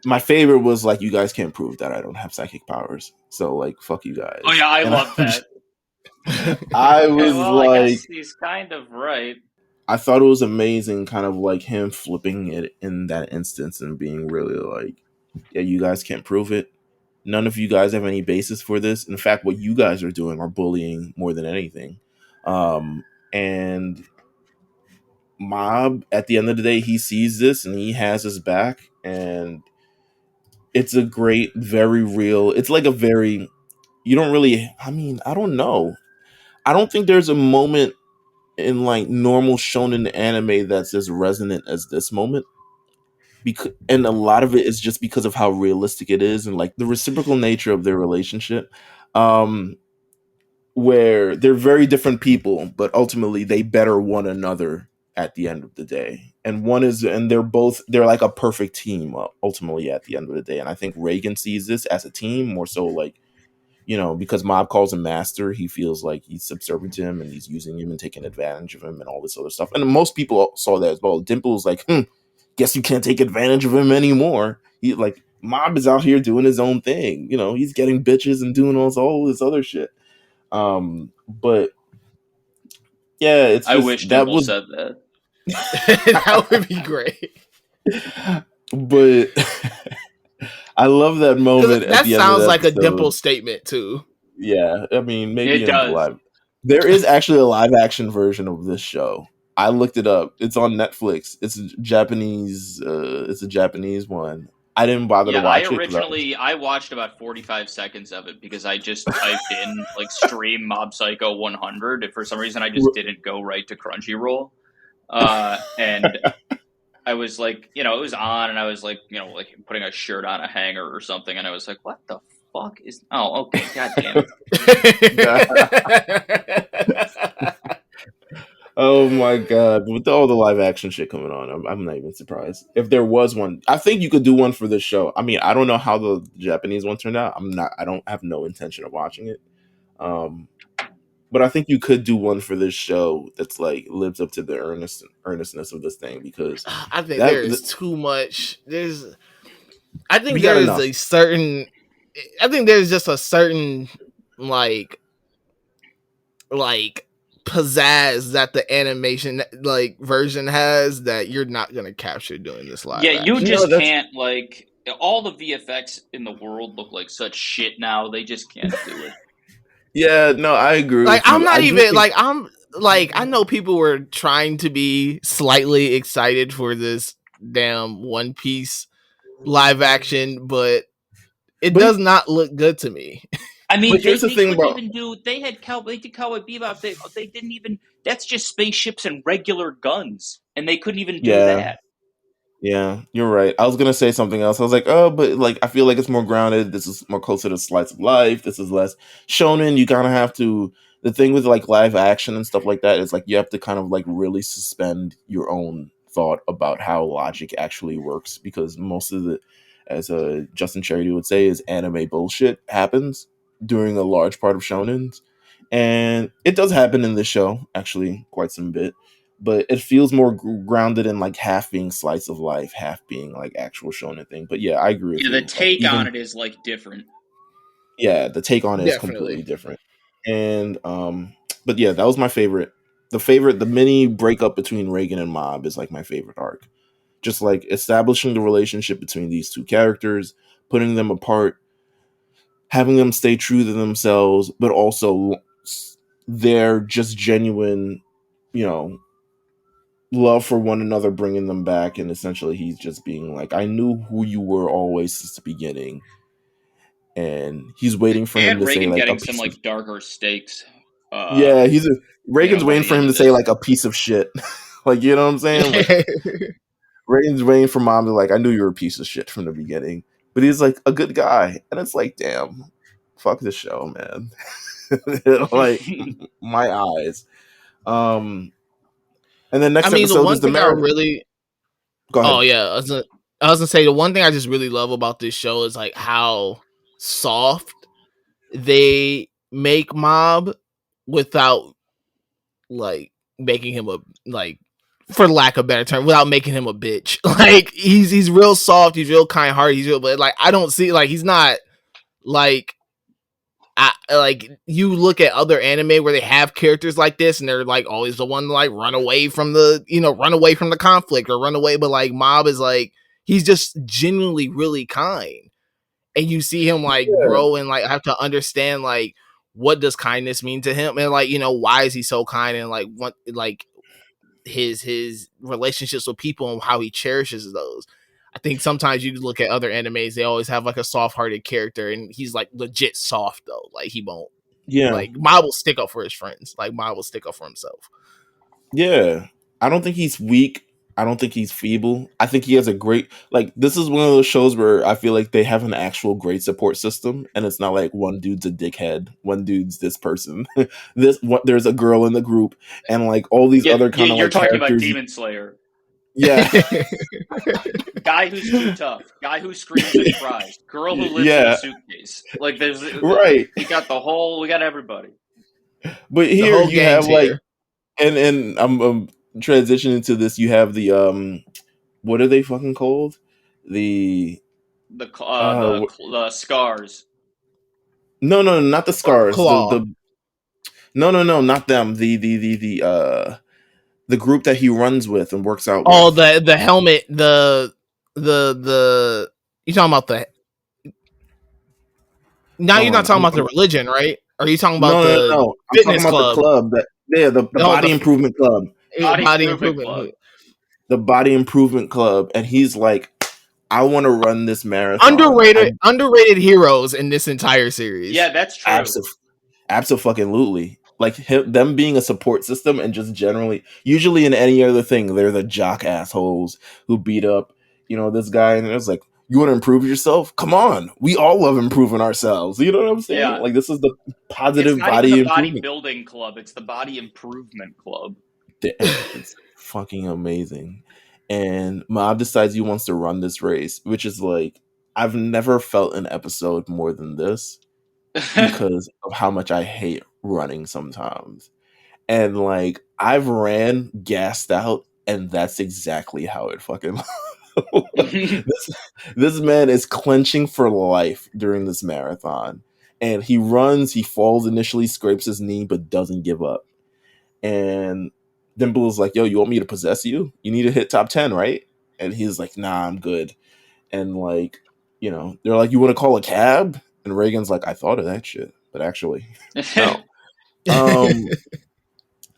S7: my favorite was like, you guys can't prove that I don't have psychic powers, so like, fuck you guys.
S8: Oh yeah, I love that.
S7: I was
S8: I guess he's kind of right.
S7: I thought it was amazing, kind of like him flipping it in that instance and being really like, yeah, you guys can't prove it. None of you guys have any basis for this. In fact, what you guys are doing are bullying more than anything. And Mob, at the end of the day, he sees this and he has his back. And it's a great, very real. It's like a very, you don't really, I don't know. I don't think there's a moment in like normal shonen anime that's as resonant as this moment. And a lot of it is just because of how realistic it is and like the reciprocal nature of their relationship. Where they're very different people, but ultimately they better one another at the end of the day. And they're like a perfect team ultimately at the end of the day. And I think Reagan sees this as a team more so like, because Mob calls him master, he feels like he's subservient to him and he's using him and taking advantage of him and all this other stuff. And most people saw that as well. Dimple's like, guess you can't take advantage of him anymore. He like, Mob is out here doing his own thing. He's getting bitches and doing all this other shit. But yeah, it's just,
S8: I wish Dimple said that.
S9: That would be great.
S7: But I love that moment.
S9: That sounds like a Dimple statement too.
S7: Yeah, I mean, maybe
S8: it does.
S7: Live. There is actually a live action version of this show. I looked it up. It's on Netflix. It's a Japanese. It's a Japanese one. I didn't bother to watch it.
S8: I watched about 45 seconds of it because I just typed in like stream Mob Psycho 100. And for some reason, I just didn't go right to Crunchyroll. And I was like, it was on, and I was like, like putting a shirt on a hanger or something, and I was like, what the fuck is? Oh, okay, god damn it.
S7: Oh my god! With all the live action shit coming on, I'm not even surprised. If there was one, I think you could do one for this show. I mean, I don't know how the Japanese one turned out. I don't have no intention of watching it. But I think you could do one for this show that's like lives up to the earnestness of this thing, because
S9: I think there's too much. I think there's just a certain like pizzazz that the animation like version has that you're not gonna capture doing this live.
S8: Yeah, you just can't like all the VFX in the world look like such shit now. They just can't do it.
S7: Yeah, no, I agree.
S9: Like I'm not even like I'm like I know people were trying to be slightly excited for this damn One Piece live action, but it does not look good to me.
S8: I mean, they did Cowboy Bebop. They didn't even. That's just spaceships and regular guns, and they couldn't even do that.
S7: Yeah, you're right. I was gonna say something else. I was like, oh, but like I feel like it's more grounded. This is more closer to slice of life. This is less shonen. You kind of have to. The thing with like live action and stuff like that is like you have to kind of like really suspend your own thought about how logic actually works, because most of the, as Justin Charity would say, is anime bullshit happens during a large part of shonens, and it does happen in this show actually quite some bit, but it feels more grounded in like half being slice of life, half being like actual shonen thing. But yeah, I agree with you.
S8: The take on it is like different.
S7: Yeah, the take on it is completely different. And but yeah, that was my favorite. The mini breakup between Reagan and Mob is like my favorite arc. Just like establishing the relationship between these two characters, putting them apart, having them stay true to themselves, but also their just genuine, love for one another, bringing them back. And essentially he's just being like, I knew who you were always since the beginning, and he's waiting for him
S8: And
S7: to say
S8: Reagan
S7: like a
S8: getting some
S7: piece of
S8: like darker stakes.
S7: yeah.
S8: You know,
S7: Reagan's
S8: by
S7: waiting
S8: the
S7: for
S8: end
S7: him
S8: of
S7: to say
S8: this.
S7: like a piece of shit, like you know what I'm saying? Like Reagan's waiting for mom to like, I knew you were a piece of shit from the beginning, but he's like a good guy, and it's like, damn, fuck this show, man. Like my eyes. Um, and then
S9: I
S7: next
S9: mean, the
S7: episode is
S9: one
S7: the
S9: thing I
S7: marathon.
S9: really,
S7: Go
S9: oh
S7: ahead.
S9: yeah, I was gonna say the one thing I just really love about this show is like how soft they make Mob without like making him a like for lack of a better term, without making him a bitch. Like he's real soft, he's real kind hearted, he's real, but like I don't see like he's not like like you look at other anime where they have characters like this and they're like always the one to like run away from the run away from the conflict or run away, but like Mob is like he's just genuinely really kind, and you see him like
S7: Yeah,
S9: grow and like have to understand like what does kindness mean to him, and like why is he so kind, and like what like his relationships with people and how he cherishes those. I think sometimes you look at other animes, they always have like a soft-hearted character, and he's like legit soft though. Like he won't
S7: yeah,
S9: like Mob will stick up for his friends. Like Mob will stick up for himself.
S7: yeah. I don't think he's weak. I don't think he's feeble. I think he has a great like. This is one of those shows where I feel like they have an actual great support system, and it's not like one dude's a dickhead, one dude's this person. There's a girl in the group, and like all these
S8: Yeah,
S7: other
S8: yeah,
S7: kind of
S8: you're
S7: like
S8: talking about
S7: characters.
S8: Demon Slayer.
S7: Yeah,
S8: Guy who's too tough. Guy who screams and cries. Girl who lives in a
S7: yeah,
S8: suitcase. Like there's
S7: right.
S8: we got everybody.
S7: But
S9: The
S7: here
S9: whole
S7: you have
S9: gang's
S7: like,
S9: here.
S7: and I'm transitioning to this. You have the what are they fucking called? The
S8: The scars.
S7: no, not the
S9: Or
S7: scars.
S9: Claw.
S7: No, not them. The group that he runs with and works out
S9: Oh,
S7: with.
S9: the helmet, the you talking about the now you're
S7: Hold
S9: not
S7: on.
S9: talking about the religion, right? Or are you talking about
S7: No.
S9: the
S7: I'm talking
S9: fitness
S7: about the
S9: club?
S7: club that yeah, the
S9: Oh,
S7: body
S9: the
S7: improvement club.
S8: Body
S9: body
S8: Improvement
S9: improvement.
S8: Club.
S7: The body improvement club, and he's like, I want to run this marathon.
S9: Underrated heroes in this entire series.
S8: Yeah, that's true.
S7: Absolutely. Like them being a support system and just generally, usually in any other thing, they're the jock assholes who beat up, this guy, and it's like, you want to improve yourself? Come on, we all love improving ourselves. You know what I'm saying?
S8: Yeah.
S7: Like this is the
S8: It's
S7: positive
S8: not even
S7: body
S8: the
S7: improvement.
S8: bodybuilding club, it's the body improvement club.
S7: It's fucking amazing. And Mob decides he wants to run this race, which is like, I've never felt an episode more than this because of how much I hate running sometimes. And like I've ran gassed out, and that's exactly how it fucking this man is clenching for life during this marathon. And he runs, he falls initially, scrapes his knee, but doesn't give up. And Dimple is like, yo, you want me to possess you? You need to hit top 10, right? And he's like, nah, I'm good. And like, they're like, you want to call a cab? And Reagan's like, I thought of that shit, but actually, no.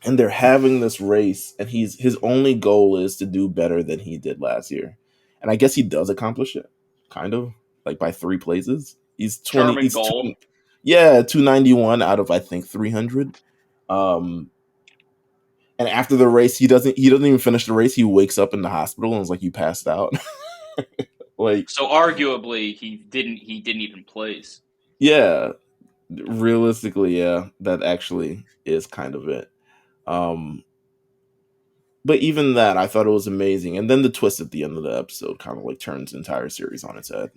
S7: And they're having this race, and his only goal is to do better than he did last year. And I guess he does accomplish it, kind of, like by 3 places.
S8: Charming goal.
S7: Yeah, 291 out of I think 300. And after the race, he doesn't even finish the race. He wakes up in the hospital and is like, you passed out. Like,
S8: So arguably he didn't even place.
S7: yeah, realistically, yeah, that actually is kind of it. But even that, I thought it was amazing. And then the twist at the end of the episode kind of like turns the entire series on its head.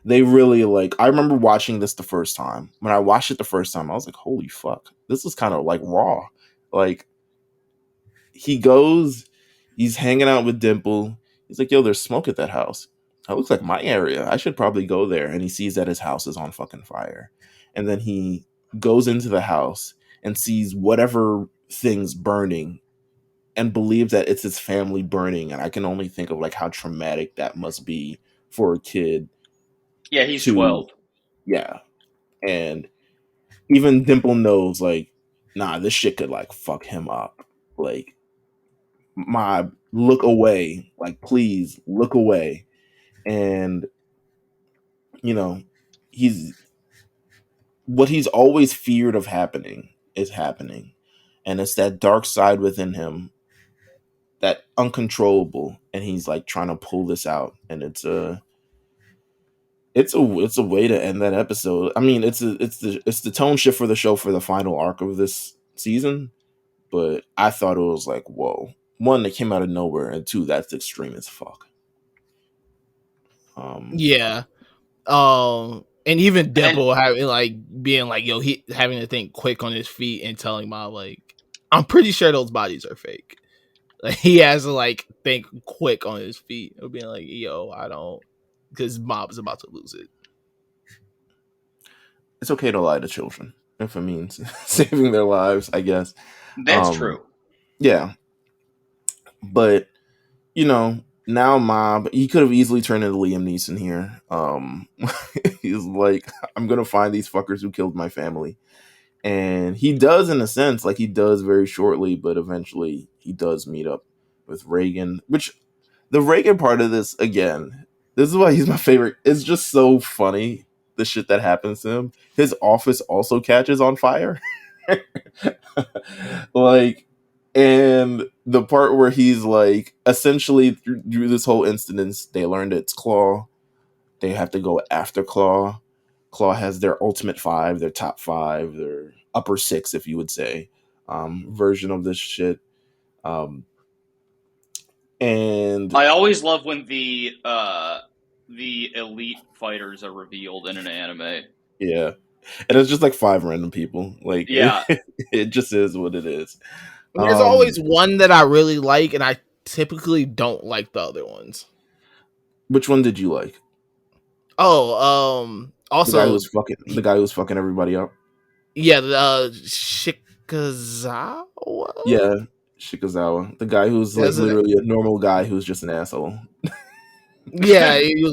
S7: They really like, I remember watching this the first time. When I watched it the first time, I was like, holy fuck, this is kind of like raw. Like, he's hanging out with Dimple. He's like, yo, there's smoke at that house. That looks like my area. I should probably go there. And he sees that his house is on fucking fire. And then he goes into the house and sees whatever thing's burning and believes that it's his family burning. And I can only think of like how traumatic that must be for a kid.
S8: Yeah, he's 12.
S7: Yeah. And even Dimple knows like, nah, this shit could like fuck him up. Like, look away, like please look away. And he's what he's always feared of happening is happening, and it's that dark side within him, that uncontrollable, and he's like trying to pull this out, and it's a way to end that episode. I mean, it's the tone shift for the show for the final arc of this season, but I thought it was like, whoa. One, that came out of nowhere, and two, that's extreme as fuck.
S9: Yeah. And even Deadpool having like being like, yo, he having to think quick on his feet and telling Mob like, I'm pretty sure those bodies are fake. Like he has to like think quick on his feet. Of being like, yo, I don't, because Mob's about to lose it.
S7: It's okay to lie to children if it means saving their lives, I guess.
S8: That's true.
S7: Yeah. But, now Mob, he could have easily turned into Liam Neeson here. He's like, I'm going to find these fuckers who killed my family. And he does, in a sense, like he does very shortly, but eventually he does meet up with Reagan, which the Reagan part of this, again, this is why he's my favorite. It's just so funny, the shit that happens to him. His office also catches on fire. Like, and the part where he's like, essentially through this whole incident, they learned it's Claw. They have to go after Claw. Claw has their ultimate 5, their top 5, their upper 6, if you would say, version of this shit. And
S8: I always love when the elite fighters are revealed in an anime.
S7: Yeah, and it's just like 5 random people. Like,
S8: yeah,
S7: it just is what it is.
S9: There's always one that I really like, and I typically don't like the other ones.
S7: Which one did you like?
S9: Oh, also
S7: the guy who was fucking everybody up.
S9: Yeah, the Shikazawa.
S7: Yeah, Shikazawa, the guy who's like literally a normal guy who's just an asshole.
S9: Yeah, he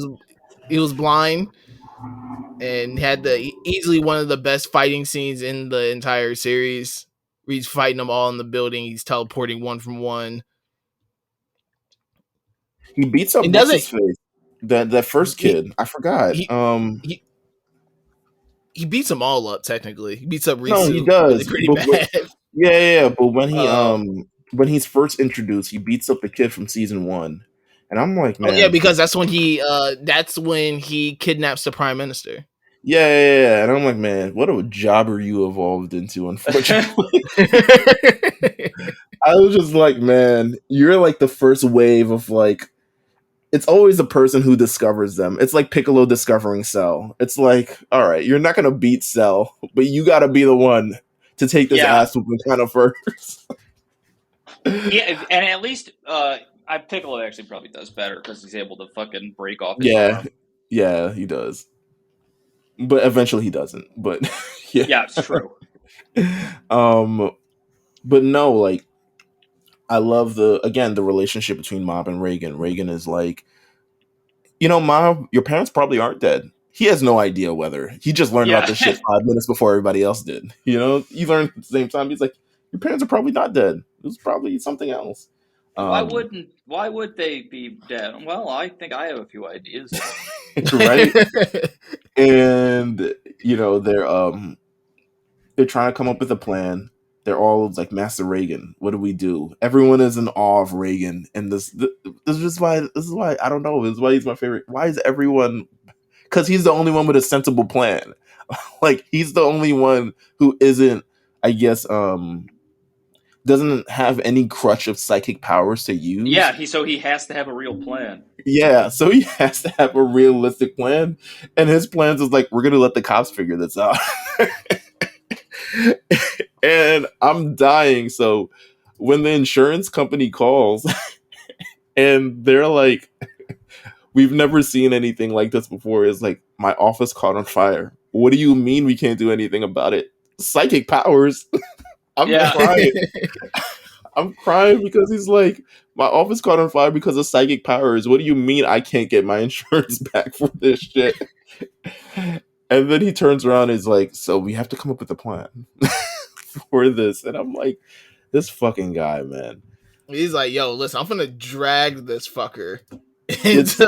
S9: was blind and had easily one of the best fighting scenes in the entire series. He's fighting them all in the building. He's teleporting one from one.
S7: He beats up what's his face? That first kid. I forgot.
S9: He beats them all up. Technically, he beats up Risu.
S7: No, he does.
S9: Pretty bad.
S7: Yeah. But when he's first introduced, he beats up the kid from season 1, and I'm like, man.
S9: Oh yeah, because that's when he kidnaps the prime minister.
S7: Yeah, and I'm like, man, what a jobber you evolved into, unfortunately. I was just like, man, you're like the first wave of like, it's always the person who discovers them. It's like Piccolo discovering Cell. It's like, all right, you're not going to beat Cell, but you got to be the one to take this ass whooping kind of first.
S8: Yeah, and at least Piccolo actually probably does better because he's able to fucking break off his arm.
S7: Yeah, he does. But eventually he doesn't. But
S8: yeah, it's true.
S7: But no, like, I love the relationship between Mob and Reagan. Reagan is like, Mob, your parents probably aren't dead. He has no idea whether. He just learned about this shit 5 minutes before everybody else did. He learned at the same time. He's like, your parents are probably not dead. It was probably something else.
S8: Why would they be dead? Well, I think I have a few ideas.
S7: Right? And they're trying to come up with a plan. They're all like, Master Reagan, what do we do? Everyone is in awe of Reagan, and this is why I don't know. This is why he's my favorite. Why is everyone? Because he's the only one with a sensible plan. Like, he's the only one who isn't, I guess, doesn't have any crutch of psychic powers to use.
S8: Yeah, so he has to have a real plan.
S7: Yeah, so he has to have a realistic plan, and his plans is like, we're gonna let the cops figure this out. And I'm dying. So when the insurance company calls and they're like, we've never seen anything like this before, it's like, my office caught on fire. What do you mean we can't do anything about it? Psychic powers. I'm crying. I'm crying because he's like, my office caught on fire because of psychic powers. What do you mean I can't get my insurance back for this shit? And then he turns around and is like, so we have to come up with a plan for this. And I'm like, this fucking guy, man.
S9: He's like, yo, listen, I'm gonna drag this fucker
S7: It's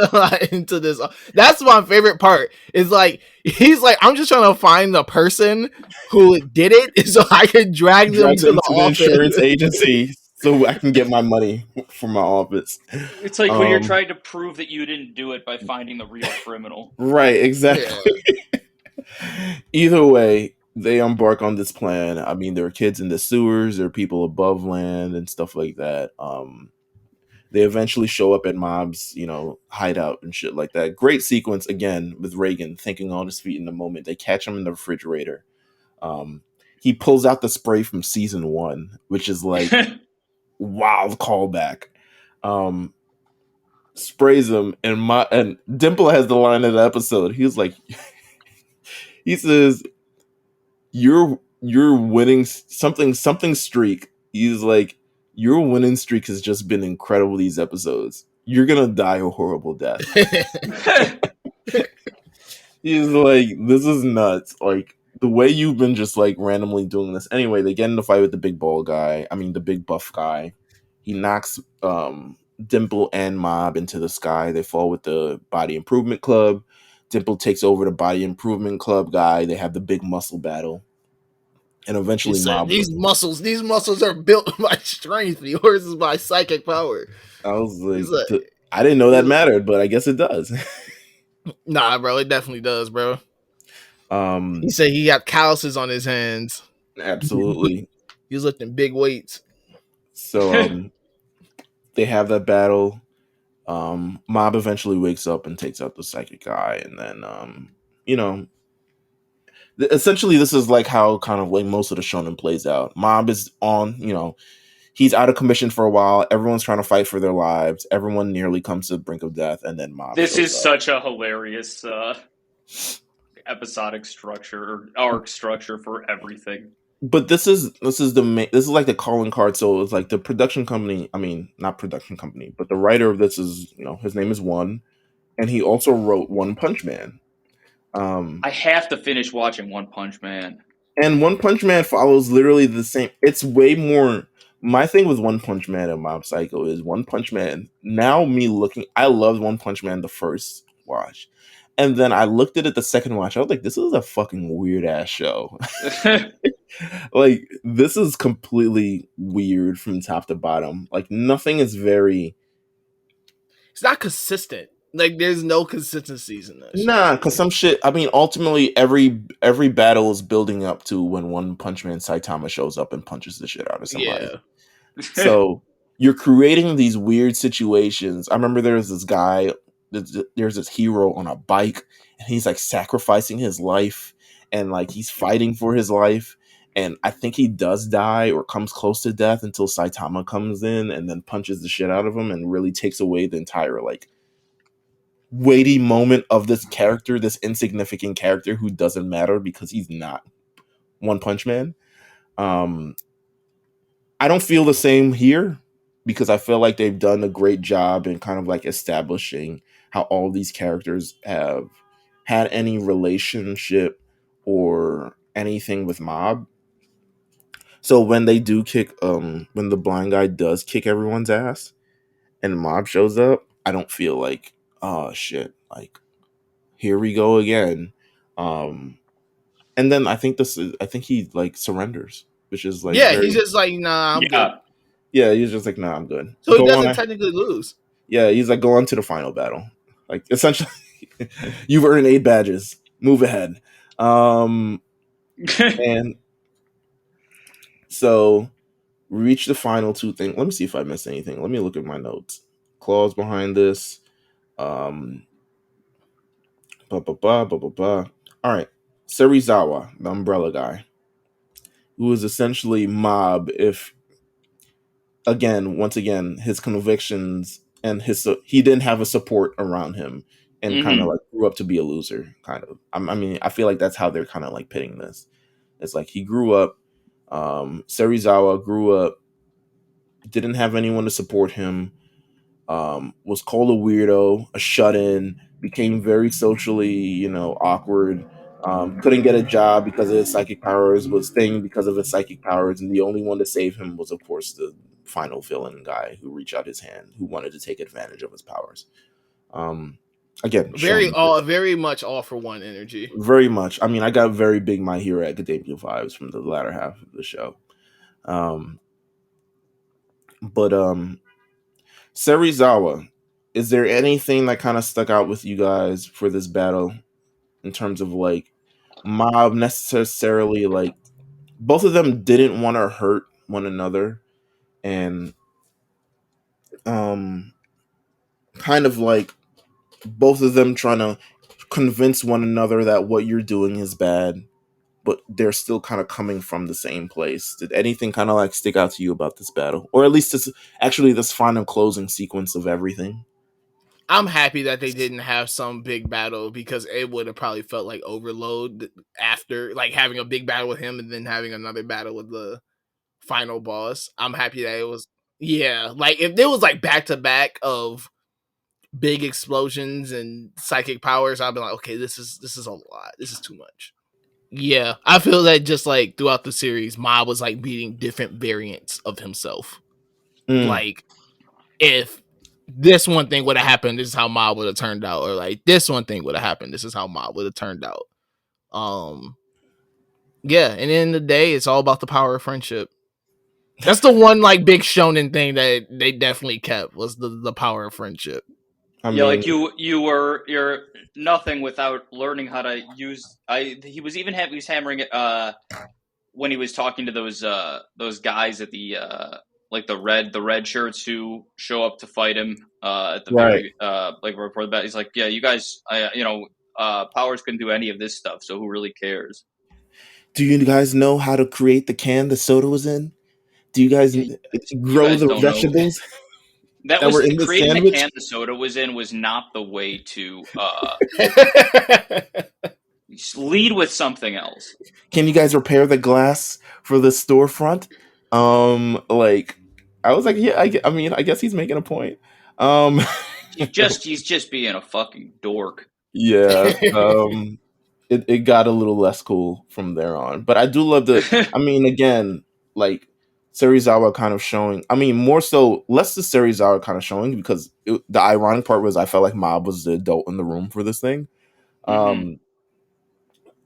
S9: into this. That's my favorite part. Is like he's like, I'm just trying to find the person who did it, so I can drag them
S7: drags
S9: to
S7: them
S9: the
S7: to the insurance
S9: office.
S7: agency so I can get my money for my office.
S8: It's like when you're trying to prove that you didn't do it by finding the real criminal.
S7: Right,
S9: Yeah,
S7: exactly. Either way, they embark on this plan. I mean, there are kids in the sewers, there are people above land and stuff like that. They eventually show up at Mob's, hideout and shit like that. Great sequence again with Reagan thinking on his feet in the moment. They catch him in the refrigerator. Um, he pulls out the spray from season 1, which is like wild callback. Sprays him, and Dimple has the line of the episode. He was like, he says, "You're winning something streak." He's like, "Your winning streak has just been incredible these episodes. You're gonna die a horrible death." He's like, "This is nuts. Like the way you've been just like randomly doing this." Anyway, they get in the fight with the big bald guy. I mean, the big buff guy. He knocks Dimple and Mob into the sky. They fall with the Body Improvement Club. Dimple takes over the Body Improvement Club guy. They have the big muscle battle. And
S9: he
S7: eventually
S9: said,
S7: Mob
S9: these muscles are built by strength. Yours is by psychic power.
S7: I was
S9: He's
S7: like,
S9: like,
S7: I didn't know that mattered, but I guess it does.
S9: nah, bro, it definitely does, bro.
S7: um
S9: He said he got calluses on his hands.
S7: Absolutely.
S9: He was lifting big weights.
S7: So they have that battle. Mob eventually wakes up and takes out the psychic guy, and then essentially this is like how kind of like most of the shonen plays out. Mob is on, he's out of commission for a while. Everyone's trying to fight for their lives. Everyone nearly comes to the brink of death, and then Mob.
S8: This is
S7: up.
S8: such a hilarious episodic structure or arc structure for everything.
S7: But this is like the calling card. So it's like the production company. I mean, not production company, but the writer of this is, his name is One, and he also wrote One Punch Man.
S8: I have to finish watching One Punch Man.
S7: And One Punch Man follows literally the same. It's way more. My thing with One Punch Man and Mob Psycho is One Punch Man. Now I loved One Punch Man the first watch. And then I looked at it the second watch. I was like, this is a fucking weird ass show. Like, this is completely weird from top to bottom. Like, nothing is very.
S9: It's not consistent. Like, there's no consistencies in this.
S7: Nah, because some shit. I mean, ultimately, every battle is building up to when One Punch Man Saitama shows up and punches the shit out of somebody.
S9: Yeah.
S7: So you're creating these weird situations. I remember there's this guy. There's this hero on a bike, and he's like sacrificing his life, and like he's fighting for his life. And I think he does die or comes close to death until Saitama comes in and then punches the shit out of him and really takes away the entire like weighty moment of this character, this insignificant character who doesn't matter because he's not One Punch Man. I don't feel the same here because I feel like they've done a great job in kind of like establishing how all these characters have had any relationship or anything with Mob. So when they do when the blind guy does kick everyone's ass and Mob shows up, I don't feel like, oh shit, like here we go again. And then I think he like surrenders, which is like,
S9: he's just like, nah, I'm good.
S7: Yeah, he's just like, nah, I'm good.
S9: So he doesn't technically lose.
S7: Yeah, he's like, go on to the final battle. Like, essentially, you've earned 8 badges. Move ahead. And so we reach the final 2 things. Let me see if I missed anything. Let me look at my notes. Clause behind this. All right. Serizawa, the umbrella guy, who is essentially Mob if, once again, his convictions and he didn't have a support around him and kind of like grew up to be a loser, kind of. I mean, I feel like that's how they're kind of like pitting this. It's like he grew up, Serizawa grew up, didn't have anyone to support him, was called a weirdo, a shut-in, became very socially, awkward, couldn't get a job because of his psychic powers, was staying because of his psychic powers, and the only one to save him was, of course, the final villain guy who reached out his hand, who wanted to take advantage of his powers. Again,
S9: Very
S7: shonen.
S9: all very much all for one energy.
S7: Very much. I mean, I got very big My Hero Academia vibes from the latter half of the show. Um, but Serizawa, is there anything that kind of stuck out with you guys for this battle in terms of like mob necessarily like both of them didn't want to hurt one another and um kind of like both of them trying to convince one another that what you're doing is bad, but they're still kind of coming from the same place. Did anything kind of like stick out to you about this battle, or at least this final closing sequence of everything?
S9: I'm happy that they didn't have some big battle because it would have probably felt like overload after like having a big battle with him and then having another battle with the final boss. I'm happy that it was like if it was like back to back of big explosions and psychic powers, I'd be like, okay, this is a lot. This is too much. Yeah, I feel that just like throughout the series, Mob was like beating different variants of himself. Like if this one thing would have happened, this is how Mob would have turned out, or like this one thing would have happened, this is how Mob would have turned out. Yeah, and in the day, it's all about the power of friendship. That's the one like big shonen thing that they definitely kept was the power of friendship.
S7: I
S8: Yeah,
S7: mean,
S8: like you're nothing without learning how to use. He was hammering it when he was talking to those guys at the like the red shirts who show up to fight him at the very like before the battle. He's like, yeah, you guys, powers couldn't do any of this stuff, so who really cares?
S7: do you guys know how to create the can the soda was in? Do you guys grow
S8: guys
S7: the
S8: don't know.
S7: vegetables
S8: That
S7: that
S8: was
S7: were in the
S8: creating
S7: sandwich?
S8: the can the soda was in was not the way to lead with something else.
S7: Can you guys repair the glass for the storefront? Like I was like, yeah, I mean, I guess he's making a point. Um,
S8: He's just being a fucking dork.
S7: yeah. It got a little less cool from there on, but I do love the. I mean, again, like Serizawa kind of showing. I mean, more so, less the Serizawa kind of showing because the ironic part was I felt like Mob was the adult in the room for this thing.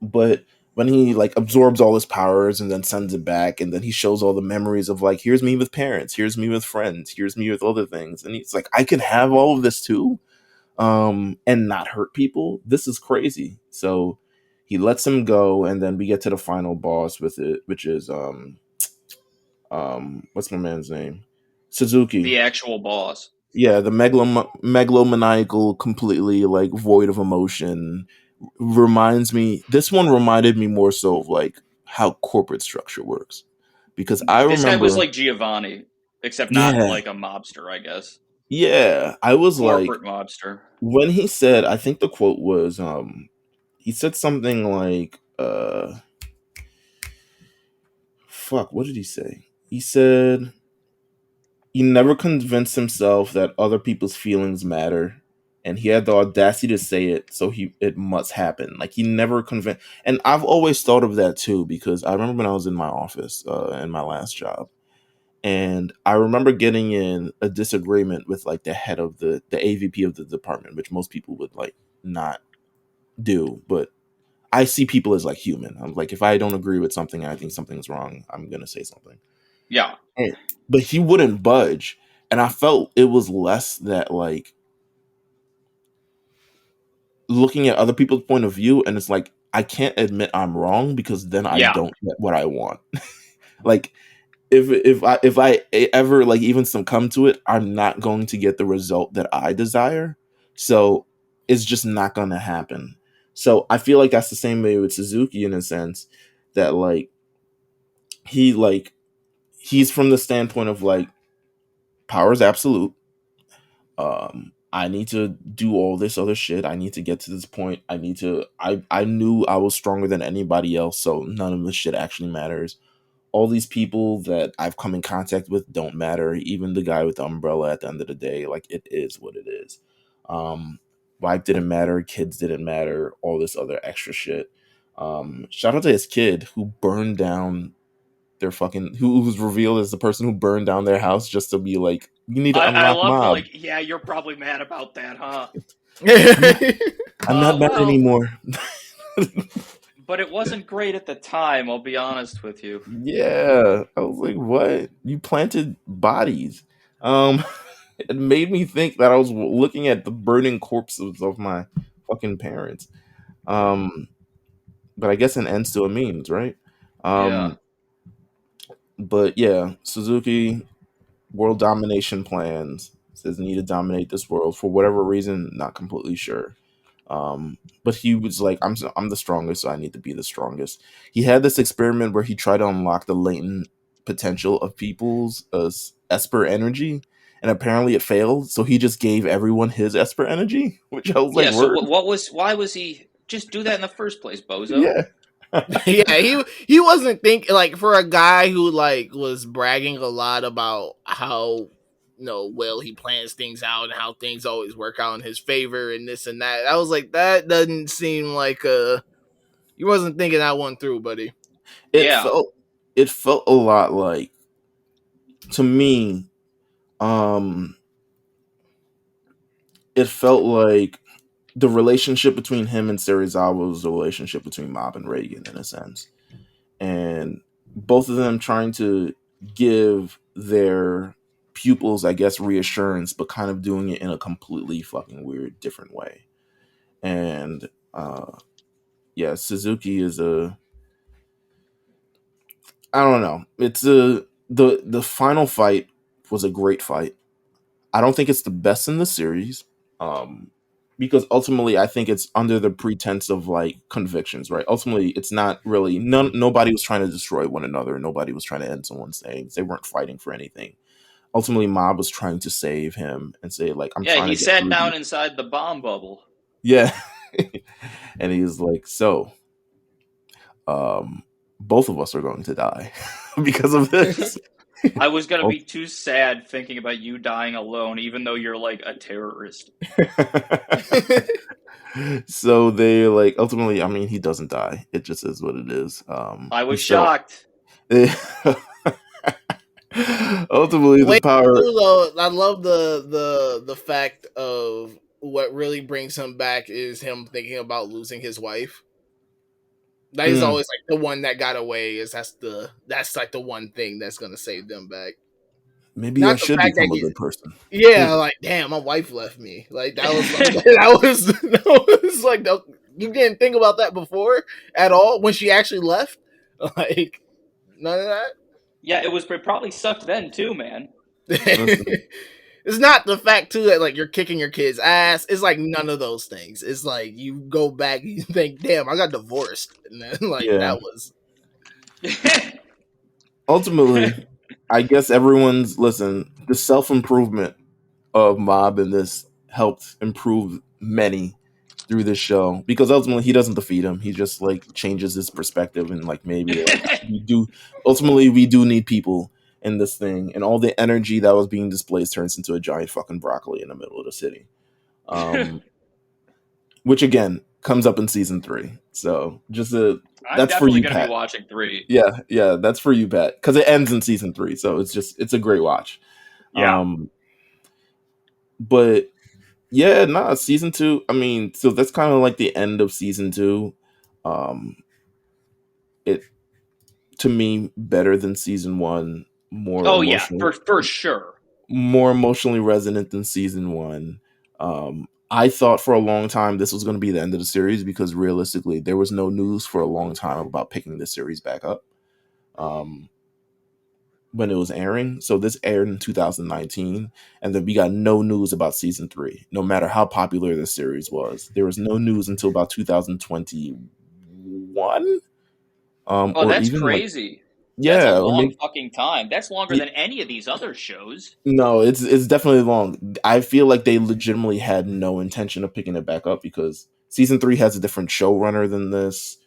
S7: But when he like absorbs all his powers and then sends it back, and then he shows all the memories of like, here's me with parents, here's me with friends, here's me with other things, and he's like, I can have all of this too, and not hurt people. This is crazy. So he lets him go, and then we get to the final boss with it, which is what's my man's name? Suzuki.
S8: The actual boss.
S7: Yeah, the megalomaniacal, completely like void of emotion. This one reminded me more so of like how corporate structure works. Because I
S8: This
S7: remember
S8: guy was like Giovanni, except not like a mobster, I guess.
S7: Yeah, I was
S8: Corporate
S7: like
S8: mobster.
S7: when he said, I think the quote was he said something like fuck, what did he say? He said he never convinced himself that other people's feelings matter, and he had the audacity to say it, so it must happen. Like he never convinced, and I've always thought of that too because I remember when I was in my office in my last job, and I remember getting in a disagreement with like the head of the AVP of the department, which most people would like not do, but I see people as like human. I'm like, if I don't agree with something and I think something's wrong, I'm gonna say something.
S8: Yeah.
S7: But he wouldn't budge. And I felt it was less that like looking at other people's point of view, and it's like I can't admit I'm wrong because then I don't get what I want. Like if I ever like even some come to it, I'm not going to get the result that I desire. So it's just not gonna happen. So I feel like that's the same way with Suzuki in a sense that like he's from the standpoint of like power is absolute. I need to do all this other shit. I need to get to this point. I knew I was stronger than anybody else, so none of this shit actually matters. All these people that I've come in contact with don't matter. Even the guy with the umbrella at the end of the day, like it is what it is. Wife didn't matter, kids didn't matter, all this other extra shit. Shout out to his kid who burned down their fucking who was revealed as the person who burned down their house just to be like, you need to
S8: I
S7: unlock
S8: love
S7: Mob.
S8: like, yeah, you're probably mad about that, huh?
S7: I'm not mad
S8: Well,
S7: anymore.
S8: but it wasn't great at the time. I'll be honest with you.
S7: Yeah, I was like, "What? You planted bodies?" Um, it made me think that I was looking at the burning corpses of my fucking parents. Um, but I guess an end still means, right?
S8: Yeah.
S7: Um, but yeah, Suzuki world domination plans says need to dominate this world for whatever reason. Not completely sure. But he was like, I'm the strongest, so I need to be the strongest. He had this experiment where he tried to unlock the latent potential of people's Esper energy, and apparently it failed. So he just gave everyone his Esper energy, which I was like,
S8: Yeah. So
S7: word,
S8: why was he just do that in the first place, Bozo?
S7: yeah.
S9: Yeah, he wasn't thinking like for a guy who like was bragging a lot about how well he plans things out and how things always work out in his favor and this and that. I was like, that doesn't seem like you wasn't thinking that one through, buddy.
S7: It
S8: Yeah.
S7: felt it felt a lot like, to me, um, it felt like the relationship between him and Serizawa was the relationship between Mob and Reagan in a sense, and both of them trying to give their pupils, I guess, reassurance, but kind of doing it in a completely fucking weird, different way. And yeah, Suzuki is I don't know. It's the final fight was a great fight. I don't think it's the best in the series. Um, because ultimately I think it's under the pretense of like convictions, right? Ultimately, it's not really nobody was trying to destroy one another, nobody was trying to end someone's things. They weren't fighting for anything. Ultimately, Mob was trying to save him and say, like, I'm
S8: Yeah.
S7: trying
S8: He
S7: to get
S8: sat
S7: through
S8: down
S7: you.
S8: inside the bomb bubble.
S7: Yeah. And he was like, so um both of us are going to die because of this.
S8: I was gonna be too sad thinking about you dying alone, even though you're like a terrorist.
S7: So they like ultimately, I mean, he doesn't die. It just is what it is.
S8: I was
S7: So
S8: shocked.
S7: ultimately the
S9: Wait,
S7: power.
S9: though, I love the fact of what really brings him back is him thinking about losing his wife. That is
S7: Mm,
S9: always like the one that got away. That's like the one thing that's gonna save them back.
S7: maybe I
S9: Not the
S7: should
S9: fact that
S7: become a
S9: he,
S7: good person.
S9: yeah, like damn, my wife left me. Like that was like, that was like you didn't think about that before at all when she actually left. Like none of that.
S8: Yeah, it probably sucked then too, man.
S7: Listen,
S9: It's not the fact too that like you're kicking your kid's ass. It's like none of those things. It's like you go back and you think, damn, I got divorced, and then like
S7: yeah.
S9: that was
S7: Ultimately, I guess everyone's listen. The self improvement of Mob in this helped improve many through this show, because ultimately he doesn't defeat him. He just like changes his perspective and like maybe like we do ultimately we do need people in this thing, and all the energy that was being displayed turns into a giant fucking broccoli in the middle of the city. Um, which again comes up in season 3. So just a
S8: I'm
S7: that's for
S8: definitely
S7: you,
S8: gonna be
S7: Pat.
S8: watching 3.
S7: Yeah, that's for you, Pat, because it ends in season 3. So it's a great watch.
S8: Yeah.
S7: Um, but yeah, nah, season 2. I mean, so that's kind of like the end of season 2. Um, it to me better than season 1, more
S8: Oh yeah,
S7: emotional,
S8: for sure.
S7: more emotionally resonant than season 1. I thought for a long time this was going to be the end of the series because realistically, there was no news for a long time about picking this series back up. Um, when it was airing. So this aired in 2019, and then we got no news about season 3. No matter how popular the series was, there was no news until about 2021,
S8: Oh,
S7: or
S8: that's
S7: even like
S8: crazy. That's a
S7: yeah, or
S8: long
S7: maybe
S8: fucking time. That's longer than any of these other shows.
S7: no. It's definitely long. I feel like they legitimately had no intention of picking it back up because season 3 has a different showrunner than this.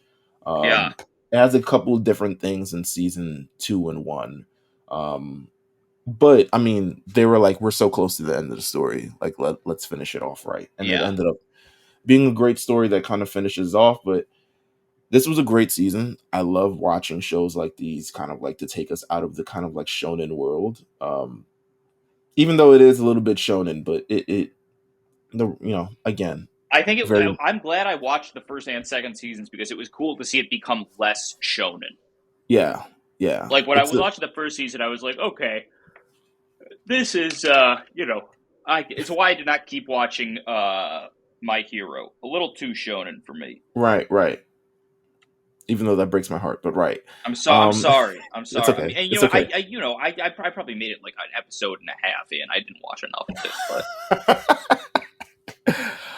S8: Yeah.
S7: It has a couple of different things in season 2 and 1. Um, But I mean, they were like, "We're so close to the end of the story. Like, let's finish it off right." And it
S8: Yeah.
S7: ended up being a great story that kind of finishes off. But this was a great season. I love watching shows like these, kind of like to take us out of the kind of like shonen world. Even though it is a little bit shonen, but again,
S8: I think
S7: very
S8: I'm glad I watched the first and second seasons because it was cool to see it become less shonen.
S7: yeah, yeah.
S8: Like when I was watching the first season, I was like, okay, this is it's why I did not keep watching My Hero. A little too shonen for me.
S7: right. Even though that breaks my heart, but right.
S8: I'm
S7: Um,
S8: sorry. I'm
S7: it's
S8: sorry. I
S7: okay.
S8: mean, and
S7: It's okay.
S8: I probably made it like an episode and a half in. I didn't watch enough of it, but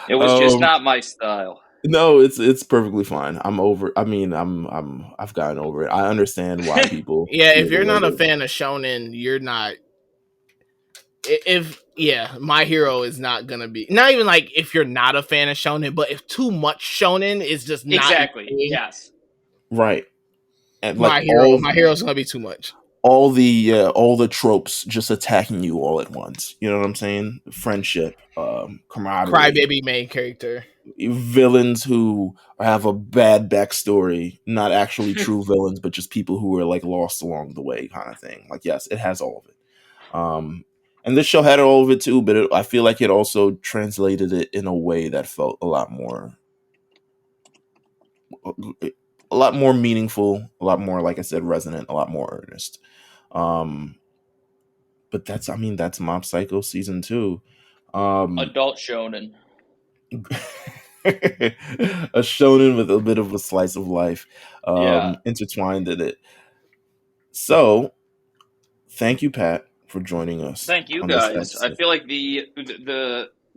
S8: it was just not my style.
S7: No, it's perfectly fine. I'm over. I mean, I've gotten over it. I understand why people
S9: Yeah,
S7: feel
S9: if
S7: the
S9: you're
S7: way
S9: not a
S7: they.
S9: fan of shonen, you're not. If My Hero is not gonna be not even like if you're not a fan of shonen, but if too much shonen is just not your
S8: Exactly.
S9: thing,
S8: Yes.
S7: Right, and like
S9: My Hero's gonna be too much.
S7: all the tropes just attacking you all at once. You know what I'm saying? Friendship, camaraderie,
S9: Crybaby main character.
S7: villains who have a bad backstory, not actually true villains, but just people who were like lost along the way, kind of thing. Like, yes, it has all of it. And this show had all of it too, but I feel like it also translated it in a way that felt a lot more meaningful, a lot more, like I said, resonant, a lot more earnest. But that's Mob Psycho season 2.
S8: Adult shonen.
S7: A shonen with a bit of a slice of life
S8: Yeah.
S7: intertwined in it. So, thank you, Pat, for joining us.
S8: Thank you
S7: on this
S8: guys. I
S7: episode.
S8: feel like the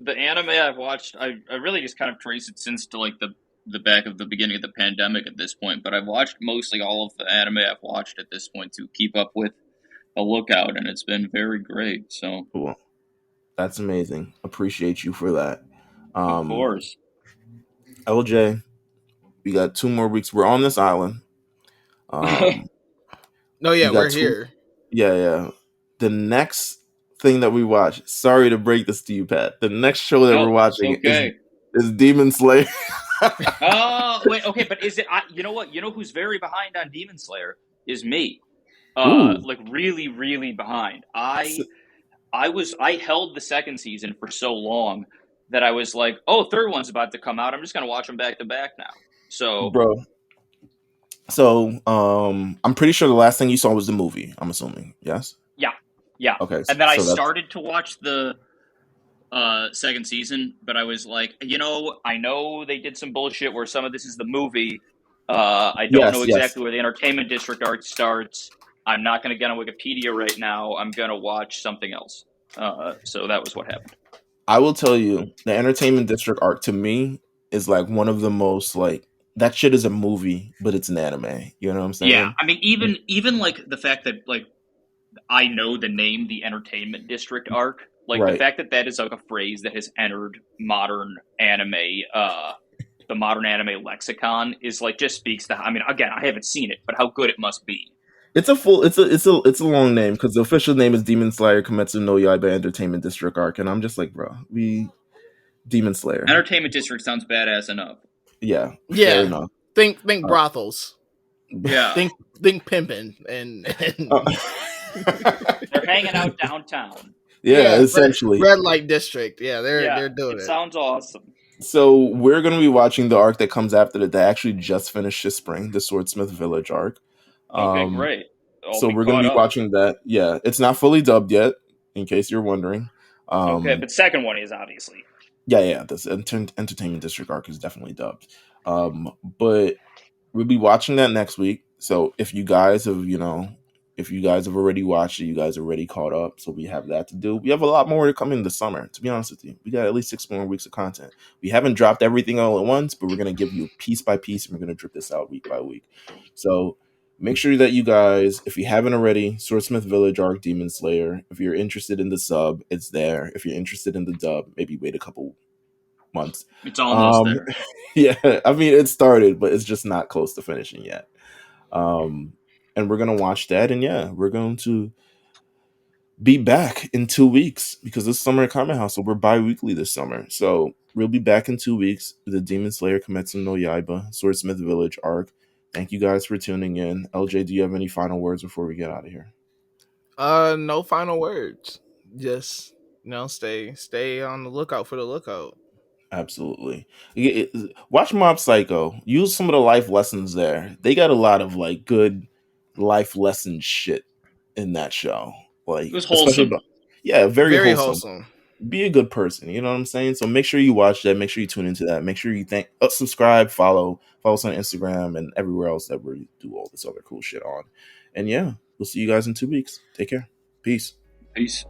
S8: anime I've watched, I really just kind of trace it since to like the back of the beginning of the pandemic at this point. But I've watched mostly all of the anime I've watched at this point to keep up with a lookout, and it's been very great. So
S7: Cool. That's amazing. Appreciate you for that.
S8: of course.
S7: LJ, we got 2 more weeks. We're on this island.
S9: No, yeah,
S7: we got
S9: we're here.
S7: Yeah. The next thing that we watch, sorry to break this to you, Pat. The next show that we're watching is Demon Slayer.
S8: Oh, wait, okay, but is it? You know what? You know who's very behind on Demon Slayer is me. Like really, really behind. I held the second season for so long that I was like, oh, third one's about to come out. I'm just gonna watch them back to back now. So,
S7: bro. So, I'm pretty sure the last thing you saw was the movie. I'm assuming, yes.
S8: Yeah.
S7: Okay.
S8: And then I started to watch the second season, but I was like, I know they did some bullshit where some of this is the movie. I don't know exactly where the Entertainment District arc starts. I'm not going to get on Wikipedia right now. I'm going to watch something else. So that was what happened.
S7: I will tell you, the Entertainment District arc to me is like one of the most like that shit is a movie, but it's an anime. You know what I'm saying?
S8: Yeah, I mean, even like the fact that like I know the name, the Entertainment District arc, like the fact that is like a phrase that has entered modern anime, the modern anime lexicon is like just speaks to. I mean, again, I haven't seen it, but how good it must be.
S7: It's a long name because the official name is Demon Slayer Kimetsu no Yaiba Entertainment District arc, and I'm just like, bro, Demon Slayer.
S8: Entertainment District sounds badass enough.
S7: Yeah. Fair enough.
S9: Think brothels.
S7: Yeah.
S9: Think pimping and
S8: they're hanging out downtown.
S7: Yeah, essentially.
S9: Red Light District. Yeah, they're doing it.
S8: Sounds awesome.
S7: So we're going to be watching the arc that comes after that. They actually just finished this spring, the Swordsmith Village arc.
S8: Okay, great.
S7: So we're going to be watching that. Yeah, it's not fully dubbed yet, in case you're wondering.
S8: Okay, but second one is obviously.
S7: Yeah. This Entertainment District arc is definitely dubbed. But we'll be watching that next week. So if you guys have already watched it, you guys are already caught up. So we have that to do. We have a lot more to come in the summer, to be honest with you. We got at least 6 more weeks of content. We haven't dropped everything all at once, but we're going to give you piece by piece, and we're going to drip this out week by week. So make sure that you guys, if you haven't already, Swordsmith Village arc, Demon Slayer, if you're interested in the sub, it's there. If you're interested in the dub, maybe wait a couple months.
S8: It's almost there.
S7: Yeah, I mean, it started, but it's just not close to finishing yet. And we're going to watch that. And yeah, we're going to be back in 2 weeks because this summer at Kame House. So we're bi-weekly this summer. So we'll be back in 2 weeks with the Demon Slayer Kimetsu no Yaiba Swordsmith Village arc. Thank you guys for tuning in. LJ, do you have any final words before we get out of here?
S9: No final words. Just stay on the lookout for the lookout.
S7: Absolutely. Watch Mob Psycho. Use some of the life lessons there. They got a lot of like good life lesson shit in that show.
S8: It
S7: Like,
S8: was
S7: especially
S8: wholesome.
S7: about, yeah, very
S9: Very
S7: wholesome.
S9: wholesome.
S7: Be a good person. You know what I'm saying? So make sure you watch that. Make sure you tune into that. Make sure you subscribe, follow us on Instagram and everywhere else that we do all this other cool shit on. And yeah, we'll see you guys in 2 weeks. Take care. Peace.
S8: Peace.